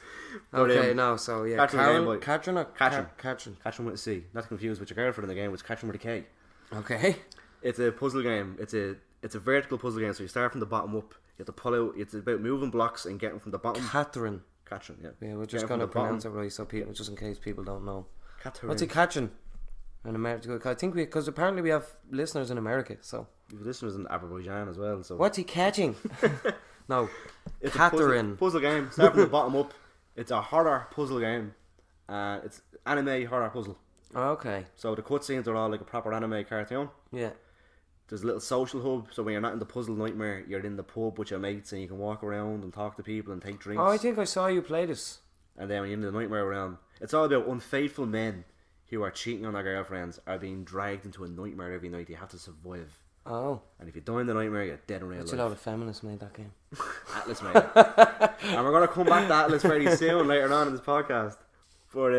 But, Okay, no, so yeah, Katrin, Katrin or Katrin. Katrin. Katrin with a C. Not confused with your girlfriend in the game, which Katrin with a K. Okay. It's a puzzle game. It's a vertical puzzle game. So you start from the bottom up. You have to pull out. It's about moving blocks and getting from the bottom. Katrin. Katrin, yeah. Yeah, we're just Getting going to from the bottom. pronounce it right, so people, just in case people don't know. Katrin. What's he catching? In America, I think because apparently we have listeners in America. So We have listeners in Azerbaijan as well. So what's he catching? No, it's Catherine. a puzzle game. Start from the bottom up. It's a horror puzzle game. It's anime horror puzzle. Okay. So the cutscenes are all like a proper anime cartoon. Yeah. There's a little social hub, so when you're not in the puzzle nightmare, you're in the pub with your mates and you can walk around and talk to people and take drinks. Oh, I think I saw you play this. And then when you're in the nightmare realm, it's all about unfaithful men who are cheating on their girlfriends are being dragged into a nightmare every night. They have to survive. Oh. And if you die in the nightmare, you're dead in real That's a life. lot of feminists made that game. Atlas, mate. And we're going to come back to Atlas very soon later on in this podcast. But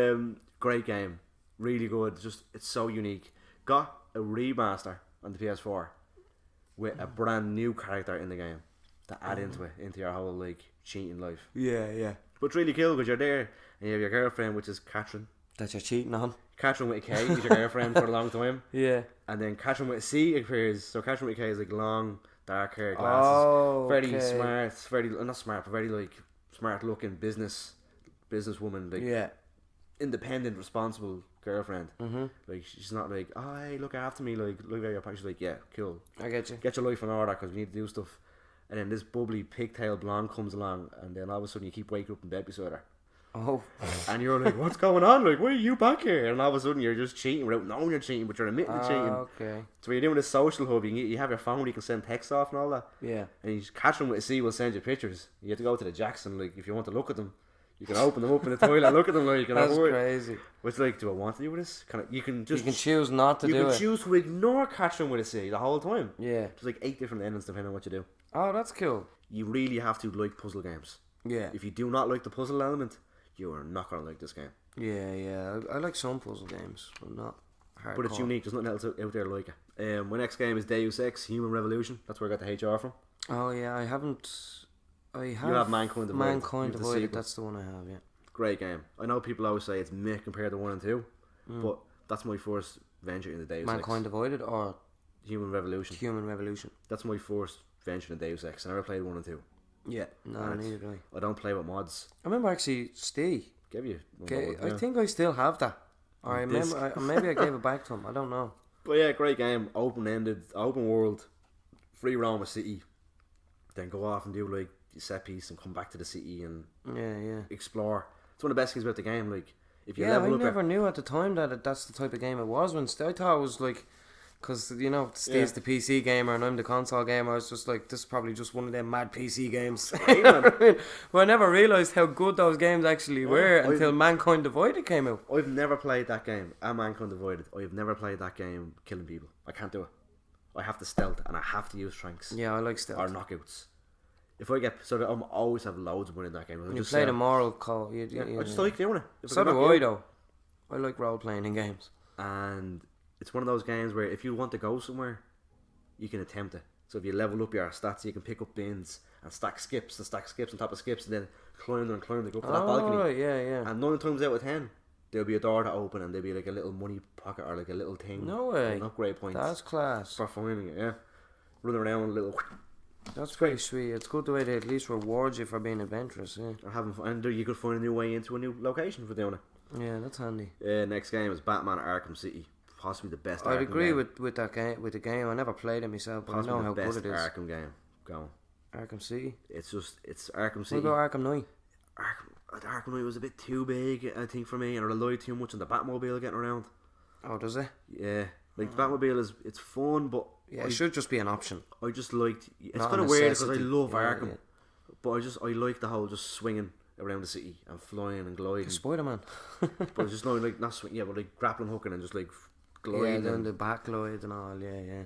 great game. Really good. It's so unique. Got a remaster on the PS4 with a brand new character in the game to add into it, into your whole like cheating life. Yeah. But it's really cool because you're there and you have your girlfriend, which is Katrin. That you're cheating on. Katrin with a K is your girlfriend for a long time. Yeah. And then Katrin with a C appears. So Katrin with a K is like long, dark hair, glasses. Oh, very okay. smart. Very, not smart, but very like smart looking businesswoman. Like, Yeah. independent, responsible girlfriend. Like she's not like, oh hey, look after me, like look at your pack. She's like, yeah, cool. I get you. Get your life in order because we need to do stuff. And then this bubbly pigtail blonde comes along, and then all of a sudden you keep waking up in bed beside her. Oh. And you're like, what's going on? Like, why are you back here? And all of a sudden you're just cheating without knowing you're cheating, but you're admitting to cheating. Okay. So when you're doing this social hub, you have your phone where you can send texts off and all that. Yeah. And you catch them with a C, will send you pictures. You have to go to the Jackson, like, if you want to look at them. You can open them up in the toilet, look at them, like, you can That's avoid. crazy. It's like, do I want to do this? You can choose not to do it. You can choose to ignore catching with a C the whole time. Yeah. There's like 8 different endings depending on what you do. Oh, that's cool. You really have to like puzzle games. Yeah. If you do not like the puzzle element, you are not going to like this game. Yeah. I like some puzzle games, but not hardcore. But it's unique. There's nothing else out there like it. My next game is Deus Ex: Human Revolution. That's where I got the HR from. Oh yeah, I haven't. You have Mankind Divided. Mankind Divided. That's the one I have. Yeah. Great game. I know people always say it's meh compared to 1 and 2, but that's my first venture into Deus Ex. Mankind Divided or Human Revolution. Human Revolution. That's my first venture into Deus Ex. I never played 1 and 2. Yeah. No, neither do I. I don't play with mods. I remember actually Steve. Give you. I think I still have that. Or I remember. Maybe I gave it back to him. I don't know. But yeah, great game. Open-ended, open world, free roam a city. Then go off and do like set piece and come back to the city and explore. It's one of the best things about the game. Like if you level up, I never knew at the time that that's the type of game it was. When I thought it was like, because Steve's the PC gamer and I'm the console gamer. I was just like, this is probably just one of them mad PC games. Well, I never realised how good those games actually were until Mankind Divided came out. I've never played that game. Mankind Divided. I've never played that game killing people. I can't do it. I have to stealth and I have to use strengths. Yeah, I like stealth. Or knockouts. If I get I'm always have loads of money in that game. You play the moral call. I just like doing it. So do I though. I like role playing in games. And it's one of those games where if you want to go somewhere, you can attempt it. So if you level up your stats, you can pick up bins and stack skips on top of skips, and then climb them, go up to that balcony. Right, yeah. And 9 times out of 10, there'll be a door to open, and there'll be like a little money pocket or like a little thing. No way. An upgrade points. That's class. For finding it, yeah. Running around with a little. That's pretty sweet. It's good the way they at least reward you for being adventurous, yeah. Or having fun, and you could find a new way into a new location for doing it. Yeah, that's handy. Next game is Batman Arkham City. Possibly the best. I'd Arkham agree game. with that game. With the game, I never played it myself, but Possibly I know how the best good it is. Arkham game going. Arkham City. It's Arkham City. What about Arkham Knight? Arkham Knight was a bit too big, I think, for me, and I relied too much on the Batmobile getting around. Oh, does it? Yeah, like the Batmobile it's fun, but it should just be an option. I just liked. It's Not kind a of weird because I necessity. love Yeah, Arkham, yeah. but I like the whole just swinging around the city and flying and gliding. Spider-Man. But it's just not swing. Yeah, but like grappling hooking and just like gliding. Yeah, then and the back glide and all. Yeah.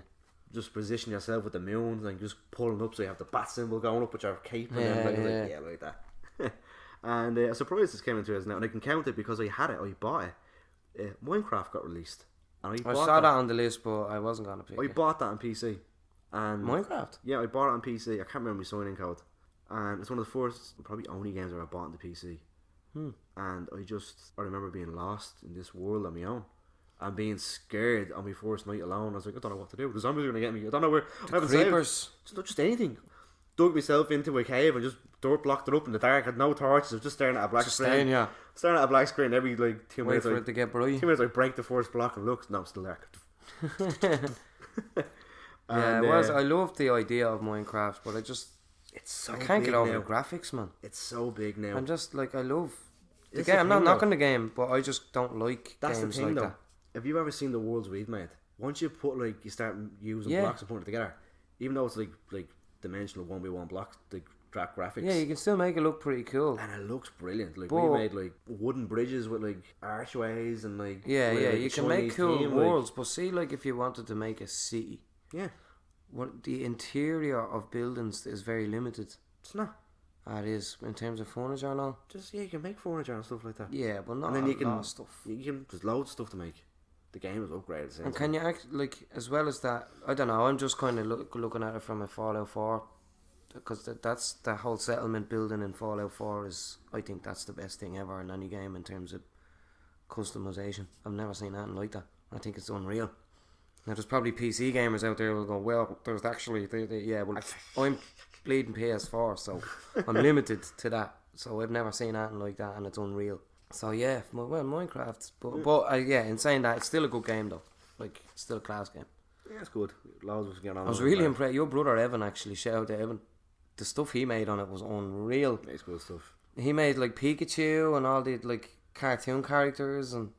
just position yourself with the moons and just pulling up so you have the bat symbol going up with your cape and everything. Like that. And I'm surprised this came into us now, and I can count it because I had it. I bought it. Minecraft got released, and I saw that on the list, but I wasn't gonna pick it. I bought that on PC. And Minecraft? Yeah, I bought it on PC. I can't remember my signing code. And it's one of the first, probably only games I ever bought on the PC. And I remember being lost in this world on my own. And being scared on my first night alone. I was like, I don't know what to do. The zombies are going to get me. I don't know where. I haven't creepers. Just anything. Dug myself into a cave and just blocked it up in the dark. Had no torches. I was just staring at a black screen. Staring at a black screen every like 2 minutes. Wait for it to get bright. 2 minutes I break the first block and look. No, it's still dark. Yeah, it was. I loved the idea of Minecraft, but I can't get over now. the graphics, man. It's so big now. I'm just like, I love the It's game. the I'm not thing, knocking the game, but I just don't like That's games the thing, like though. that. Have you ever seen the worlds we've made? Once you put you start using blocks and putting it together, even though it's like dimensional 1x1 blocks, the graphics. Yeah, you can still make it look pretty cool. And it looks brilliant. Like But, we made like wooden bridges with like archways and like you can make cool theme, worlds, but see, like if you wanted to make a city, what the interior of buildings is very limited. it's not. It is in terms of furniture and all. Just you can make furniture and stuff like that. Yeah, but not and then you a can lot of stuff. there's loads of stuff to make. The game is upgraded. And can you act as well as that? I don't know. I'm just kind of looking at it from a Fallout 4, because that's the whole settlement building in Fallout 4 is. I think that's the best thing ever in any game in terms of customization. I've never seen anything like that. I think it's unreal. Now there's probably PC gamers out there who will go, well, there's actually I'm bleeding PS4, so I'm limited to that. So I've never seen anything like that, and it's unreal. So yeah, well, Minecraft, but yeah, in saying that, it's still a good game though. Like, it's still a class game. Yeah, it's good. Loads of us getting on. I was really impressed. Your brother Evan, actually, shout out to Evan. The stuff he made on it was unreal. It's good stuff. He made like Pikachu and all the like cartoon characters and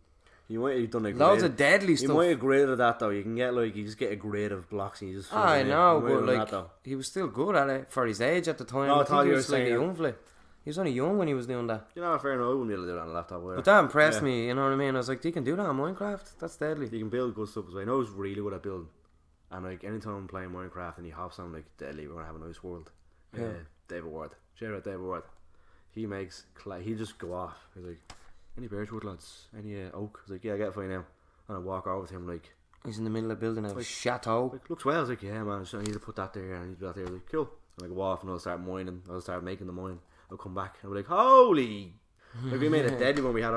You might have done loads of deadly stuff. You might have graded that though. You can get like you just get a grade of blocks and you just. Fill I it in. know, You might have but done like that, he was still good at it for his age at the time. No, I I thought think he you were was like a saying- young fella. He was only young when he was doing that. you know, fair enough. I wouldn't be able to do that on a laptop. Either. But that impressed Yeah. me, you know what I mean? I was like, you can do that on Minecraft? That's deadly. You can build good stuff as well. I know he's really good at building. And like anytime I'm playing Minecraft and he hops on like deadly, we're gonna have a nice world. Yeah. David Ward. Shout out David Ward. He makes he just go off. He's like, any birchwood lads? Any oak? He's like, yeah, I get it for you now. And I walk over to him like, He's in the middle of building a Like- chateau. like looks well. I was like, yeah man, I need to put that there and I need to do that there. Like, cool. And I go off and I'll start mining. I'll start making the mine. I'll come back and I'll be like, holy. Like we made it deadly when we had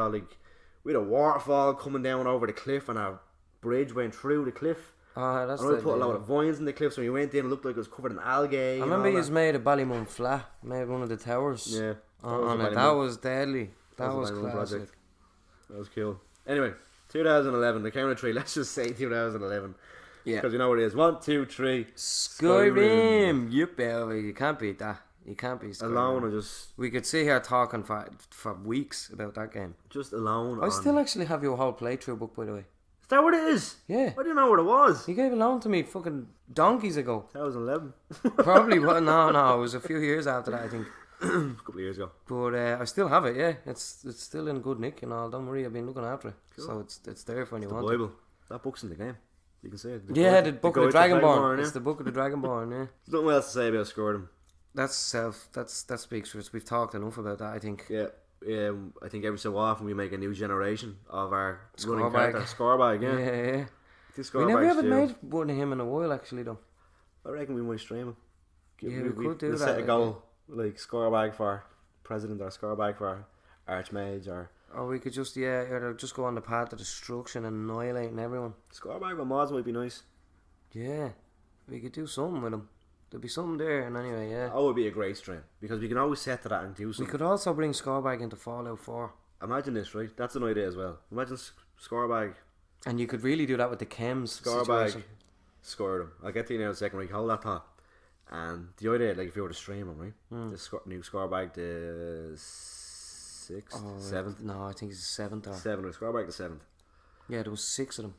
we had a waterfall coming down over the cliff and our bridge went through the cliff. Oh, that's And we the put a lot of vines in the cliff, so when you went in, it looked like it was covered in algae. I remember he's made a Ballymum flat, made one of the towers. Yeah. On it. That was deadly. That was a Ballymum classic. That was cool. Anyway, 2011, the count of three, let's just say 2011. Yeah. Because you know what it is. 1, 2, 3. Skyrim. Yep, baby. You can't beat that. You can't beat Skyrim. Alone, or just We could sit here talking for weeks about that game. alone. I still actually have your whole playthrough book, by the way. Is that what it is? Yeah. I didn't know what it was. You gave it loan to me fucking donkeys ago. 2011. Probably. Well, no. It was a few years after that, I think. A couple of years ago. But I still have it. Yeah, it's still in good nick and all. Don't worry, I've been looking after it, Cool. so it's there for when you The want Bible. That book's in the game. You can see it. it. The book of the Dragonborn. Yeah. It's the book of the Dragonborn. Yeah. There's nothing else to say about Skyrim. That speaks for us. We've talked enough about that, I think. Yeah. I think every so often we make a new generation of our running Scorebag. character. Scorebag, yeah. Yeah. This We Scorebag's haven't due. made one of him in a while, actually, though. I reckon we might stream him. Yeah, we could do we'll that, set a like, goal, like Scorebag for president or Scorebag for archmage or Or we could just or just go on the path of destruction and annihilating everyone. Scorebag with mods might be nice. Yeah, we could do something with him. There'd be something there, and anyway, yeah. That would be a great stream because we can always set to that and do We something. could also bring Scorebag into Fallout 4. Imagine this, right? That's an idea as well. Imagine Scorebag, And you could really do that with the chems Scorebag, situation. scored him. I'll get to you now in a second. Right, hold that thought. And the idea, like if you were to stream him, right? The new Scorebag, the 6th, 7th, No, I think it's the 7th. Or... 7th, or Scorebag the 7th. Yeah, there was 6 of them.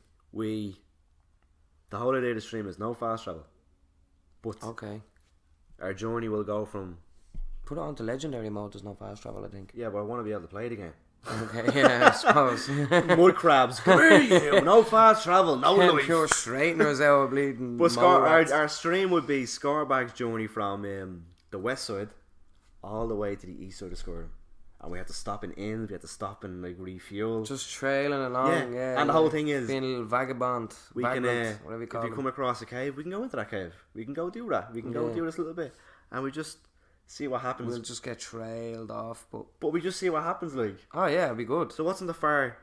The whole idea of the stream is no fast travel. But Okay. our journey will go from Put it onto legendary mode, there's no fast travel, I think. yeah, but I want to be able to play the game. Okay, yeah, I suppose. Mud crabs, come here you, no fast travel, no Ten life. pure straighteners out bleeding. But our stream would be Scorebag's journey from the west side all the way to the east side of Scorebag. And we had to stop in inns, we had to stop and like refuel. Just trailing along, yeah. And the whole thing is being a little vagabond. we can vagrant, whatever you call if you them. come across a cave, we can go into that cave. We can go do that. We can go Yeah. do this little bit. And we just see what happens. We'll just get trailed off, But we just see what happens like. oh yeah, it'd be good. So what's in the far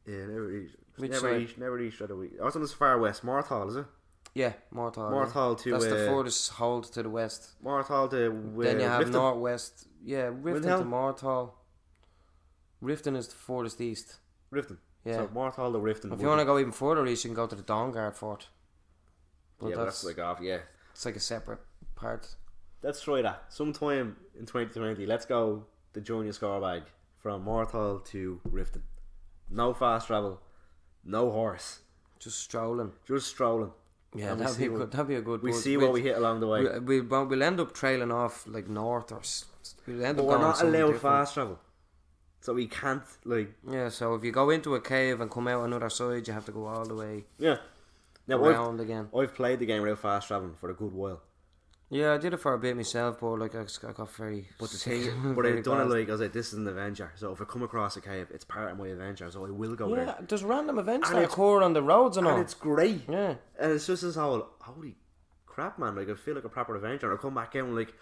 never east. Which Never side? east, never east, rather we. What's on the far west? Morthal, is it? Yeah, Morthal. Morthal to That's the furthest hold to the west. Morthal to Then you have Riften. northwest. Yeah, Riften to Windhelm? Morthal. Riften is the furthest east. Riften. Yeah. So Morthal to Riften. If you want to go even further east, you can go to the Dawnguard Fort. But yeah, that's that's like off. Yeah, it's like a separate part. let's try that sometime in 2020. Let's go the Junior Scorebag from Morthal to Riften. No fast travel, no horse, Just strolling. just strolling. Yeah, And we that'd be see good. what- That'd be a good. We but see what we hit along the way. We'll end up trailing off like north or we'll end But up we're going not somewhere allowed different. fast travel, so we can't like. Yeah, so if you go into a cave and come out another side, you have to go all the way Yeah. Now around again. I've played the game without fast traveling for a good while. Yeah, I did it for a bit myself, but like I got very. But the sick thing, but very I've done it fast. like I was like, this is an adventure. So if I come across a cave, it's part of my adventure. So I will go Yeah, there, there's random events And that it's- occur on the roads and all. and it's great. Yeah, And it's just this whole holy crap, man. Like I feel like a proper adventure. And I come back out and like,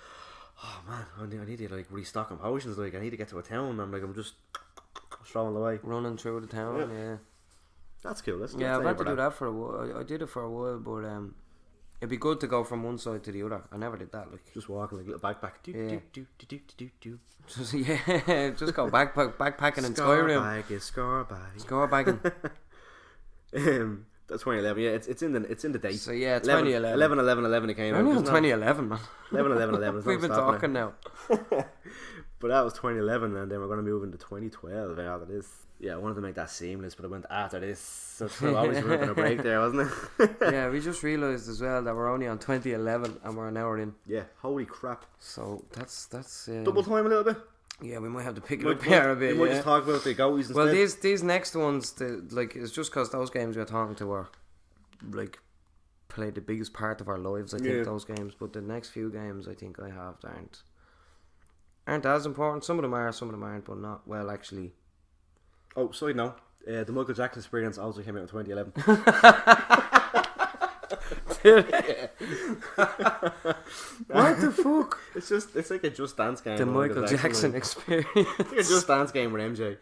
oh man, I need to like restock on potions. Like I need to get to a town. And I'm just strolling away. running through the town. Yeah, That's cool. That's yeah. I've had to do that for a while. I did it for a while, but It'd be good to go from one side to the other. I never did that. Like Just walking like a little backpack. Yeah. Do. just just go backpacking in Score Skyrim. bag is score bag. Score bagging. That's 2011. Yeah, it's in the date. So yeah, 2011. 11 it came out. Only on Wasn't it? 2011, man. 11. We've been talking now. But that was 2011, and then we're going to move into 2012 after this. Yeah, I wanted to make that seamless, but I went after this. So obviously we were on a break there, wasn't it? Yeah, we just realised as well that we're only on 2011 and we're an hour in. Yeah, holy crap. So that's Double time a little bit. yeah, we might have to pick it up here a bit. We might Yeah. just talk about the goaties instead. Well, these next ones, it's just because those games we're talking to were like played the biggest part of our lives. I think those games, but the next few games I think I have aren't as important. Some of them are, some of them aren't, but not well actually. Oh, side note, the Michael Jackson Experience also came out in 2011. What the fuck? It's like a Just Dance game. The Michael Jackson Experience. It's like a Just Dance game with MJ.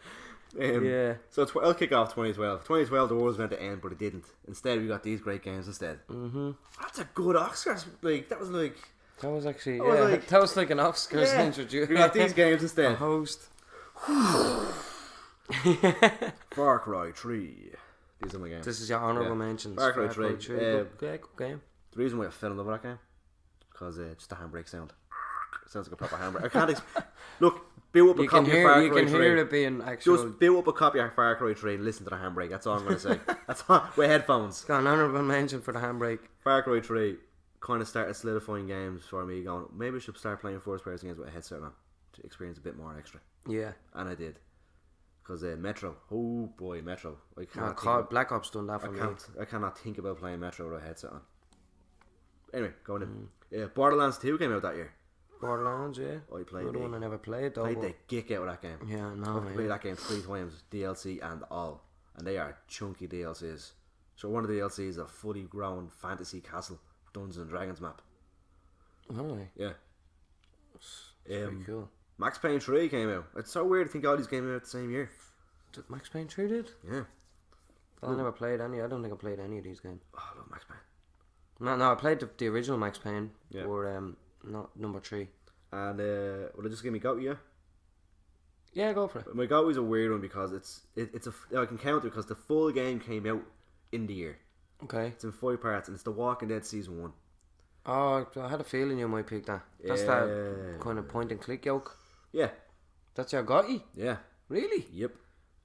Yeah. So I'll kick off 2012. 2012, the world was meant to end, but it didn't. Instead, we got these great games instead. Mm-hmm. That's a good Oscars. Like that was like actually that was like an Oscars introduction. We got these games A instead. host. Far Cry 3. These are my games. This is your honourable mentions. Far Cry 3. Good game. The reason why I fell in love with that game because just the handbrake sound. It sounds like a proper handbrake. I can't look. Build up a copy of Far Cry 3. You can hear it being actual. Just build up a copy of Far Cry 3 and listen to the handbrake. That's all I'm going to say. That's all. With headphones. Got an honourable mention for the handbrake. Far Cry 3 kind of started solidifying games for me. Going, maybe I should start playing first person games with a headset on to experience a bit more extra. Yeah. And I did. Because Metro. Oh boy, Metro. I can't. Black Ops done that for me. I cannot think about playing Metro with a headset on. Anyway, going in. Yeah, Borderlands 2 came out that year. Borderlands, yeah. I played Another one I never played though. Played the geek out of that game. Yeah, no. I played that game 3 times, DLC and all, and they are chunky DLCs. So one of the DLCs is a fully grown fantasy castle, Dungeons and Dragons map. Oh, yeah. It's pretty cool. Max Payne 3 came out. It's so weird to think all these came out the same year. Did Max Payne 3 did? Yeah. I never played any. I don't think I played any of these games. Oh, I love Max Payne. No, I played the original Max Payne. Yeah. Or not number 3. And will I just give me GOTY? Yeah. Yeah, go for it. My GOTY's a weird one because I can count it because the full game came out in the year. Okay. It's in 5 parts and it's The Walking Dead season 1. Oh, I had a feeling you might pick that. That's that kind of point and click yoke. Yeah. That's your Gotti? Yeah. Really? Yep.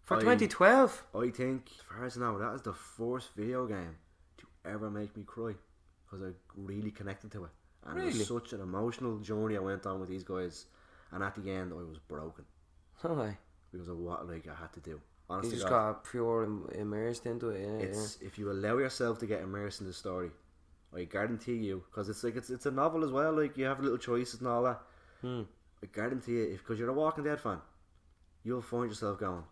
For 2012? I think, as far as I know, that is the first video game to ever make me cry because I really connected to it. And it was such an emotional journey I went on with these guys. And at the end, I was broken. Okay. Because of what I had to do. Honestly, you just got pure immersed into it. Yeah, if you allow yourself to get immersed in the story, I guarantee you, because it's a novel as well. Like you have little choices and all that. I guarantee you, because you're a Walking Dead fan, you'll find yourself going,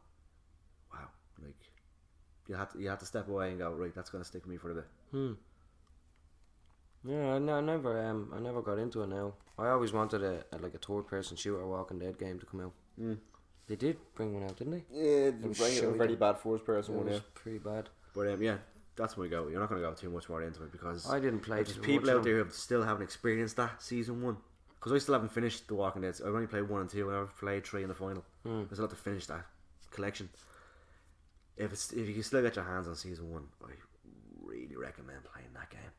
"Wow!" Like you have to step away and go, "Right, that's going to stick with me for a bit." Yeah, I never got into it now. I always wanted a third person shooter Walking Dead game to come out. They did bring one out, didn't they? Yeah, they bring a very bad first person one. It was pretty bad. But yeah, that's my go. You're not going to go too much more into it because I didn't play. There's people out there who still haven't experienced that season 1. Because I still haven't finished The Walking Dead. I've only played 1 and 2, and I've played 3 in the final. I still have to finish that collection. If you can still get your hands on season 1, I really recommend playing that game.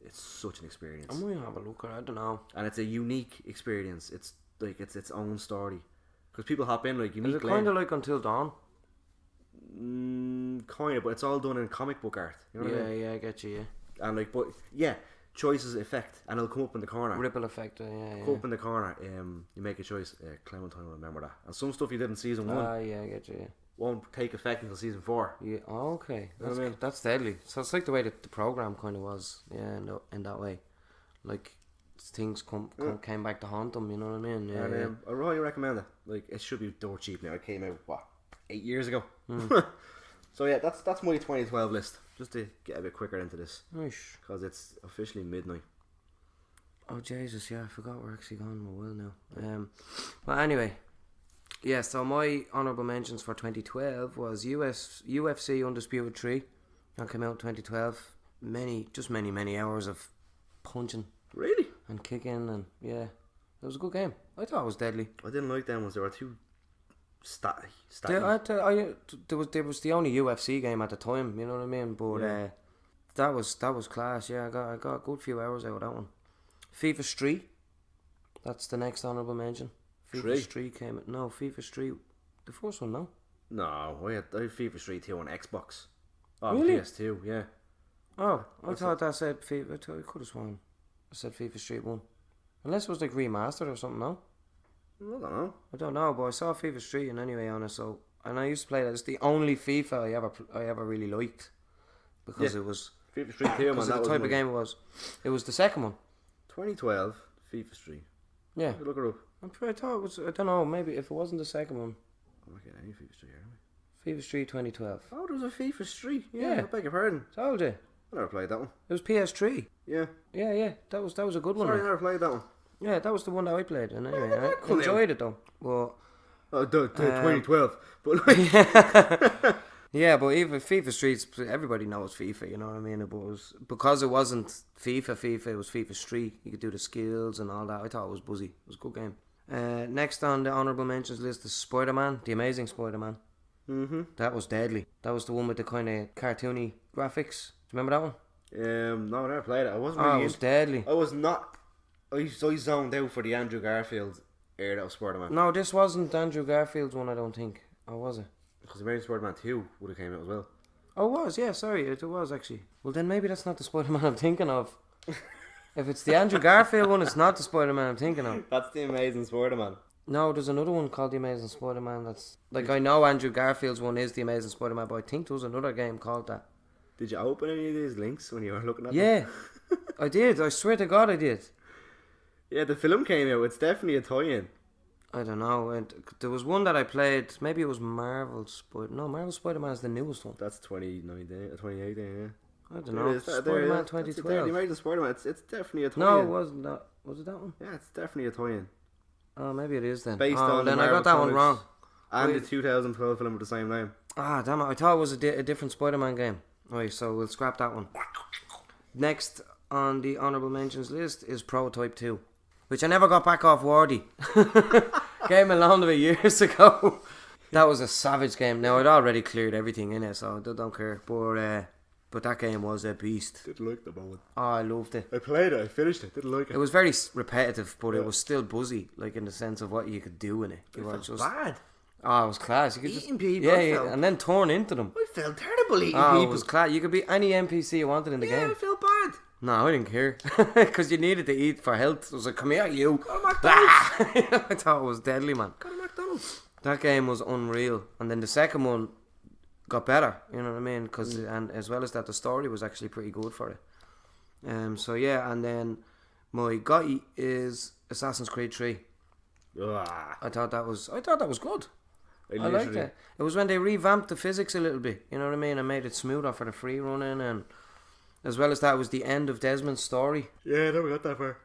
It's such an experience. I might have a look at it. I don't know. And it's a unique experience. It's like it's its own story. Because people hop in like you meet Is it kind of like Until Dawn? Kind of, but it's all done in comic book art. You know what I mean? Yeah, I get you. Yeah. And like, but yeah, choices effect, and it'll come up in the corner. Ripple effect. Yeah. Come up in the corner. You make a choice. Clementine will remember that. And some stuff you did in season 1. Yeah, I get you. Yeah. Won't take effect until season 4. Yeah. Oh, okay. You know what I mean? That's deadly. So it's like the way that the program kind of was. Yeah, in that way, like things came back to haunt them. You know what I mean? Yeah. And I really recommend it. Like it should be dirt cheap now. It came out 8 years ago. So yeah, that's my 2012 list. Just to get a bit quicker into this, Nice. because it's officially midnight. Oh Jesus, yeah, I forgot we're actually gone a while now. Well, anyway, yeah. So my honourable mentions for 2012 was UFC Undisputed 3. That came out in 2012. Many hours of punching Really? and kicking, and yeah, it was a good game. I thought it was deadly. I didn't like them ones. They were too statty. There was the only UFC game at the time, you know what I mean? But that was class. Yeah, I got a good few hours out of that one. FIFA Street, that's the next honourable mention. FIFA Street came. No, FIFA Street, the first one. No. No, I had FIFA Street 2 on Xbox. Oh, Really? PS2, yeah. Oh, I thought that said FIFA. I could have sworn I said FIFA Street 1. Unless it was like remastered or something, no? I I don't know, but I saw FIFA Street and anyway on it, so... And I used to play that. It's the only FIFA I ever really liked. Because it was... FIFA Street 2, man. Because of the type of game it was. It was the second one. 2012, FIFA Street. Yeah. Look it up. I thought it was... I don't know, maybe if it wasn't the second one. I'm not getting any FIFA Street, are we? FIFA Street 2012. Oh, there was a FIFA Street. Yeah. I beg your pardon. Told you. I never played that one. It was PS3. Yeah. Yeah. That was a good one. Sorry, I never played that one. Yeah, that was the one that I played. And anyway, I enjoyed it though. But... Oh, 2012. But like... Yeah, but even FIFA Streets, everybody knows FIFA, you know what I mean? It was, because it wasn't FIFA, it was FIFA Street. You could do the skills and all that. I thought it was buzzy. It was a good game. Next on the honourable mentions list is Spider-Man, the Amazing Spider-Man. Mm-hmm. That was deadly. That was the one with the kind of cartoony graphics. Do you remember that one? No, I never played it. I wasn't really it was deadly. I was not... I zoned out for the Andrew Garfield era of Spider-Man. No, this wasn't Andrew Garfield's one, I don't think. Or was it? Because Amazing Spider-Man 2 would have came out as well. Oh, it was, yeah, sorry, it was actually. Well, then maybe that's not the Spider-Man I'm thinking of. If it's the Andrew Garfield one, it's not the Spider-Man I'm thinking of. That's the Amazing Spider-Man. No, there's another one called The Amazing Spider-Man that's... Like, I know Andrew Garfield's one is The Amazing Spider-Man, but I think there was another game called that. Did you open any of these links when you were looking at them? Yeah, I did. I swear to God I did. Yeah, the film came out. It's definitely a tie-in. I don't know. And there was one that I played. Maybe it was Marvel Spider-Man is the newest one. That's 2019, 2018, yeah. I don't know. Spider-Man 2012. The Amazing Spider-Man. It's definitely a tie-in. No, it wasn't that. Was it that one? Yeah, it's definitely a tie-in. Oh, maybe it is then. Based on then the I got that one wrong. And the 2012 film with the same name. Ah, damn it. I thought it was a different Spider-Man game. Right, so we'll scrap that one. Next on the honourable mentions list is Prototype 2, which I never got back off Wardy. Game a lot of it years ago. That was a savage game. Now, I'd already cleared everything in it, so I don't care. But that game was a beast. Didn't like the moment. Oh, I loved it. I played it, I finished it, didn't like it. It was very repetitive, but it was still buzzy, like in the sense of what you could do in it. It was just bad. Oh, it was class. You could eating people. Yeah, and then turn into them. I felt terrible eating people. It was class. You could be any NPC you wanted in the game. Yeah, I felt bad. No, I didn't care. Because you needed to eat for health. It was like, come here, you. Go to McDonald's. I thought it was deadly, man. Go to McDonald's. That game was unreal. And then the second one got better, you know what I mean? And as well as that, the story was actually pretty good for it. So yeah, and then my GOTY is Assassin's Creed 3. I thought that was good. I liked it. It was when they revamped the physics a little bit, you know what I mean, and made it smoother for the free running, and as well as that, it was the end of Desmond's story. Yeah, never got that far.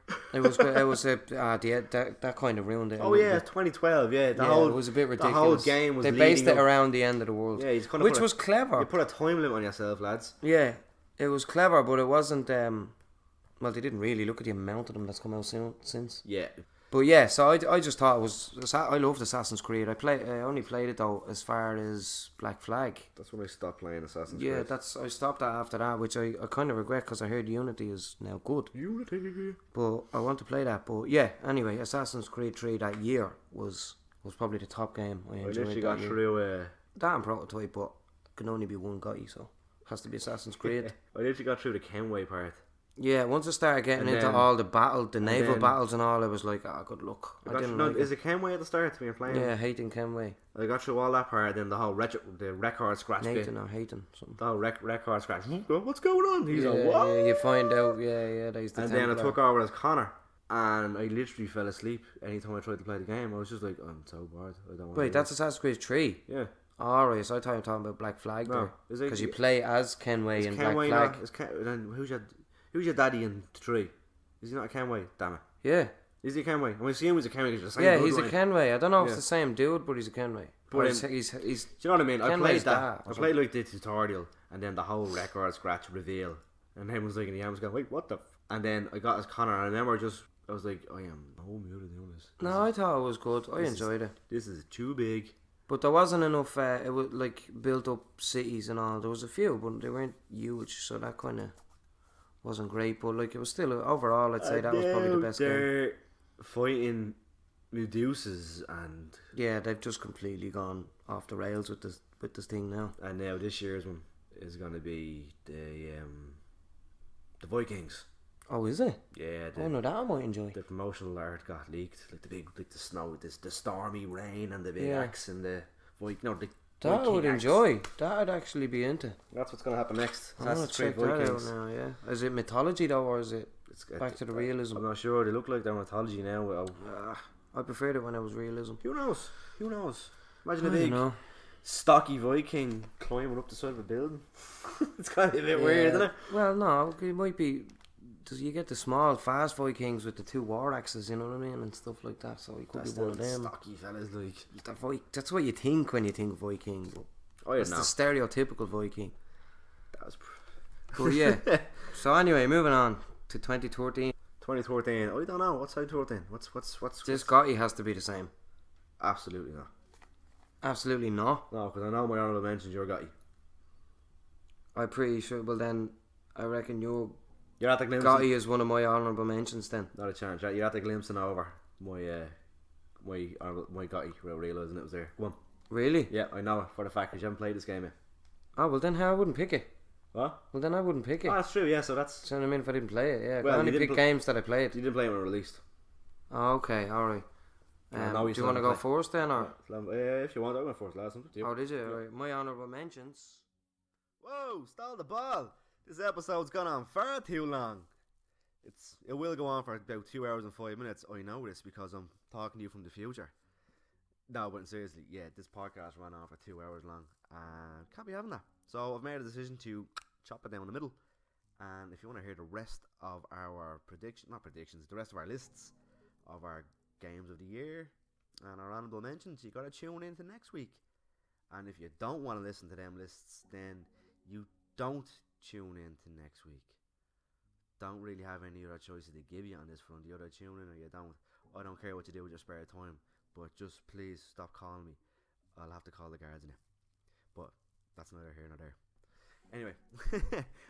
That kind of ruined it. Oh yeah, 2012. Yeah, it was a bit ridiculous. The whole game was. They based it around the end of the world. Yeah, which was clever. You put a time limit on yourself, lads. Yeah, it was clever, but it wasn't. Well, they didn't really look at the amount of them that's come out since. Yeah. But yeah, so I just thought it was. I loved Assassin's Creed. I only played it though as far as Black Flag. That's when I stopped playing Assassin's Creed. Yeah, I stopped that after that, which I kind of regret because I heard Unity is now good. Unity. But I want to play that. But yeah, anyway, Assassin's Creed 3 that year was probably the top game. I literally got through that and Prototype, but can only be one GOTY, so has to be Assassin's Creed. I literally got through the Kenway part. Yeah, once I started getting into all the naval battles and all, I was like, good luck. I didn't like is it Kenway at the start when you're playing? Yeah, hating Kenway. I got through all that part, then the whole record scratch bit. Hating something. The whole record scratch. What's going on? He's like, what? Yeah, you find out, that he's the And Templar. then I took over as Connor, and I literally fell asleep anytime I tried to play the game. I was just like, I'm so bored. I don't want Wait, that's Assassin's Creed 3? Yeah. Alright, so I thought you were talking about Black Flag there. Because you play as Kenway in Black Flag. Then who's your daddy in 3? Is he not a Kenway? Damn it. Yeah. Is he a Kenway? I'm assuming he's a Kenway. He's a Kenway. I don't know if it's the same dude, but he's a Kenway. But he's do you know what I mean? I played that. I played something. like the tutorial, and then the whole record scratch reveal, and him was like in the arms going, wait, what the? And then I got his Connor, and I remember I was like, I am no mood of doing this. No, I thought it was good. I this enjoyed it. This is too big. But there wasn't enough, it was like built up cities and all. There was a few, but they weren't huge, so that kind of wasn't great. But like, it was still, overall, I'd say that was probably the best game. They're fighting Medusas, and yeah, they've just completely gone off the rails with this thing now. And now this year's one is going to be the Vikings. Oh, is it? Yeah. No, that I might enjoy. The promotional art got leaked, like the snow, the stormy rain, and the big axe and the Viking. No, the that Viking I would axe. enjoy. That I'd actually be into. That's what's going to happen next. I'm gonna check that out now. Yeah, is it mythology though, or is it back to the realism? I'm not sure. They look like they're mythology now. I preferred it when it was realism. Who knows? Imagine a big stocky Viking climbing up the side of a building. It's kind of a bit weird, isn't it? Well, no, it might be. You get the small, fast Vikings with the 2 war axes, you know what I mean, and stuff like that. So he could be one of them. Stocky fellas, like. That's what you think when you think Viking. But it's the stereotypical Viking. That was. But yeah. So anyway, moving on to 2013. 2014. I don't know. What's 2014? What's this Gotti has to be the same. Absolutely not. Absolutely not. No, because I know my honourable mentions your Gotti. I'm pretty sure. Well, then I reckon you're at the glimpse. Gotti is one of my honourable mentions. Then not a chance. Right? You're at the glimpsing over my Gotti without realising it was there. Go on. Really? Yeah, I know it for the fact that you haven't played this game yet. Oh well, then I wouldn't pick it. What? Well, then I wouldn't pick it. Oh, that's true. Yeah, so that's. So I mean, if I didn't play it, yeah, well, I only pick games that I played. You didn't play it when it released. Oh, okay, all right. Do you want to go first then, or? If you want, I went first last time. Oh, did you? Yeah. Right. My honourable mentions. Whoa! Stall the ball. This episode's gone on far too long. It will go on for about 2 hours and 5 minutes. I know this because I'm talking to you from the future. No, but seriously, yeah, this podcast ran on for 2 hours long. Can't be having that. So I've made a decision to chop it down the middle. And if you want to hear the rest of our the rest of our lists of our games of the year and our honourable mentions, you got to tune into next week. And if you don't want to listen to them lists, then you don't tune into next week. Don't really have any other choices to give you on this front. You either tune in or you don't. I don't care what you do with your spare time, but just please stop calling me. I'll have to call the guards in it. But that's neither here nor there. Anyway,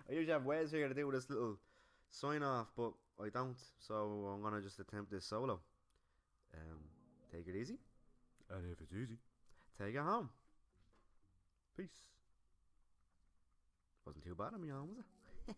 I usually have Wes here to do this little sign off, but I don't, so I'm gonna just attempt this solo. Take it easy, and if it's easy, take it home. Peace. Wasn't too bad on me, was it?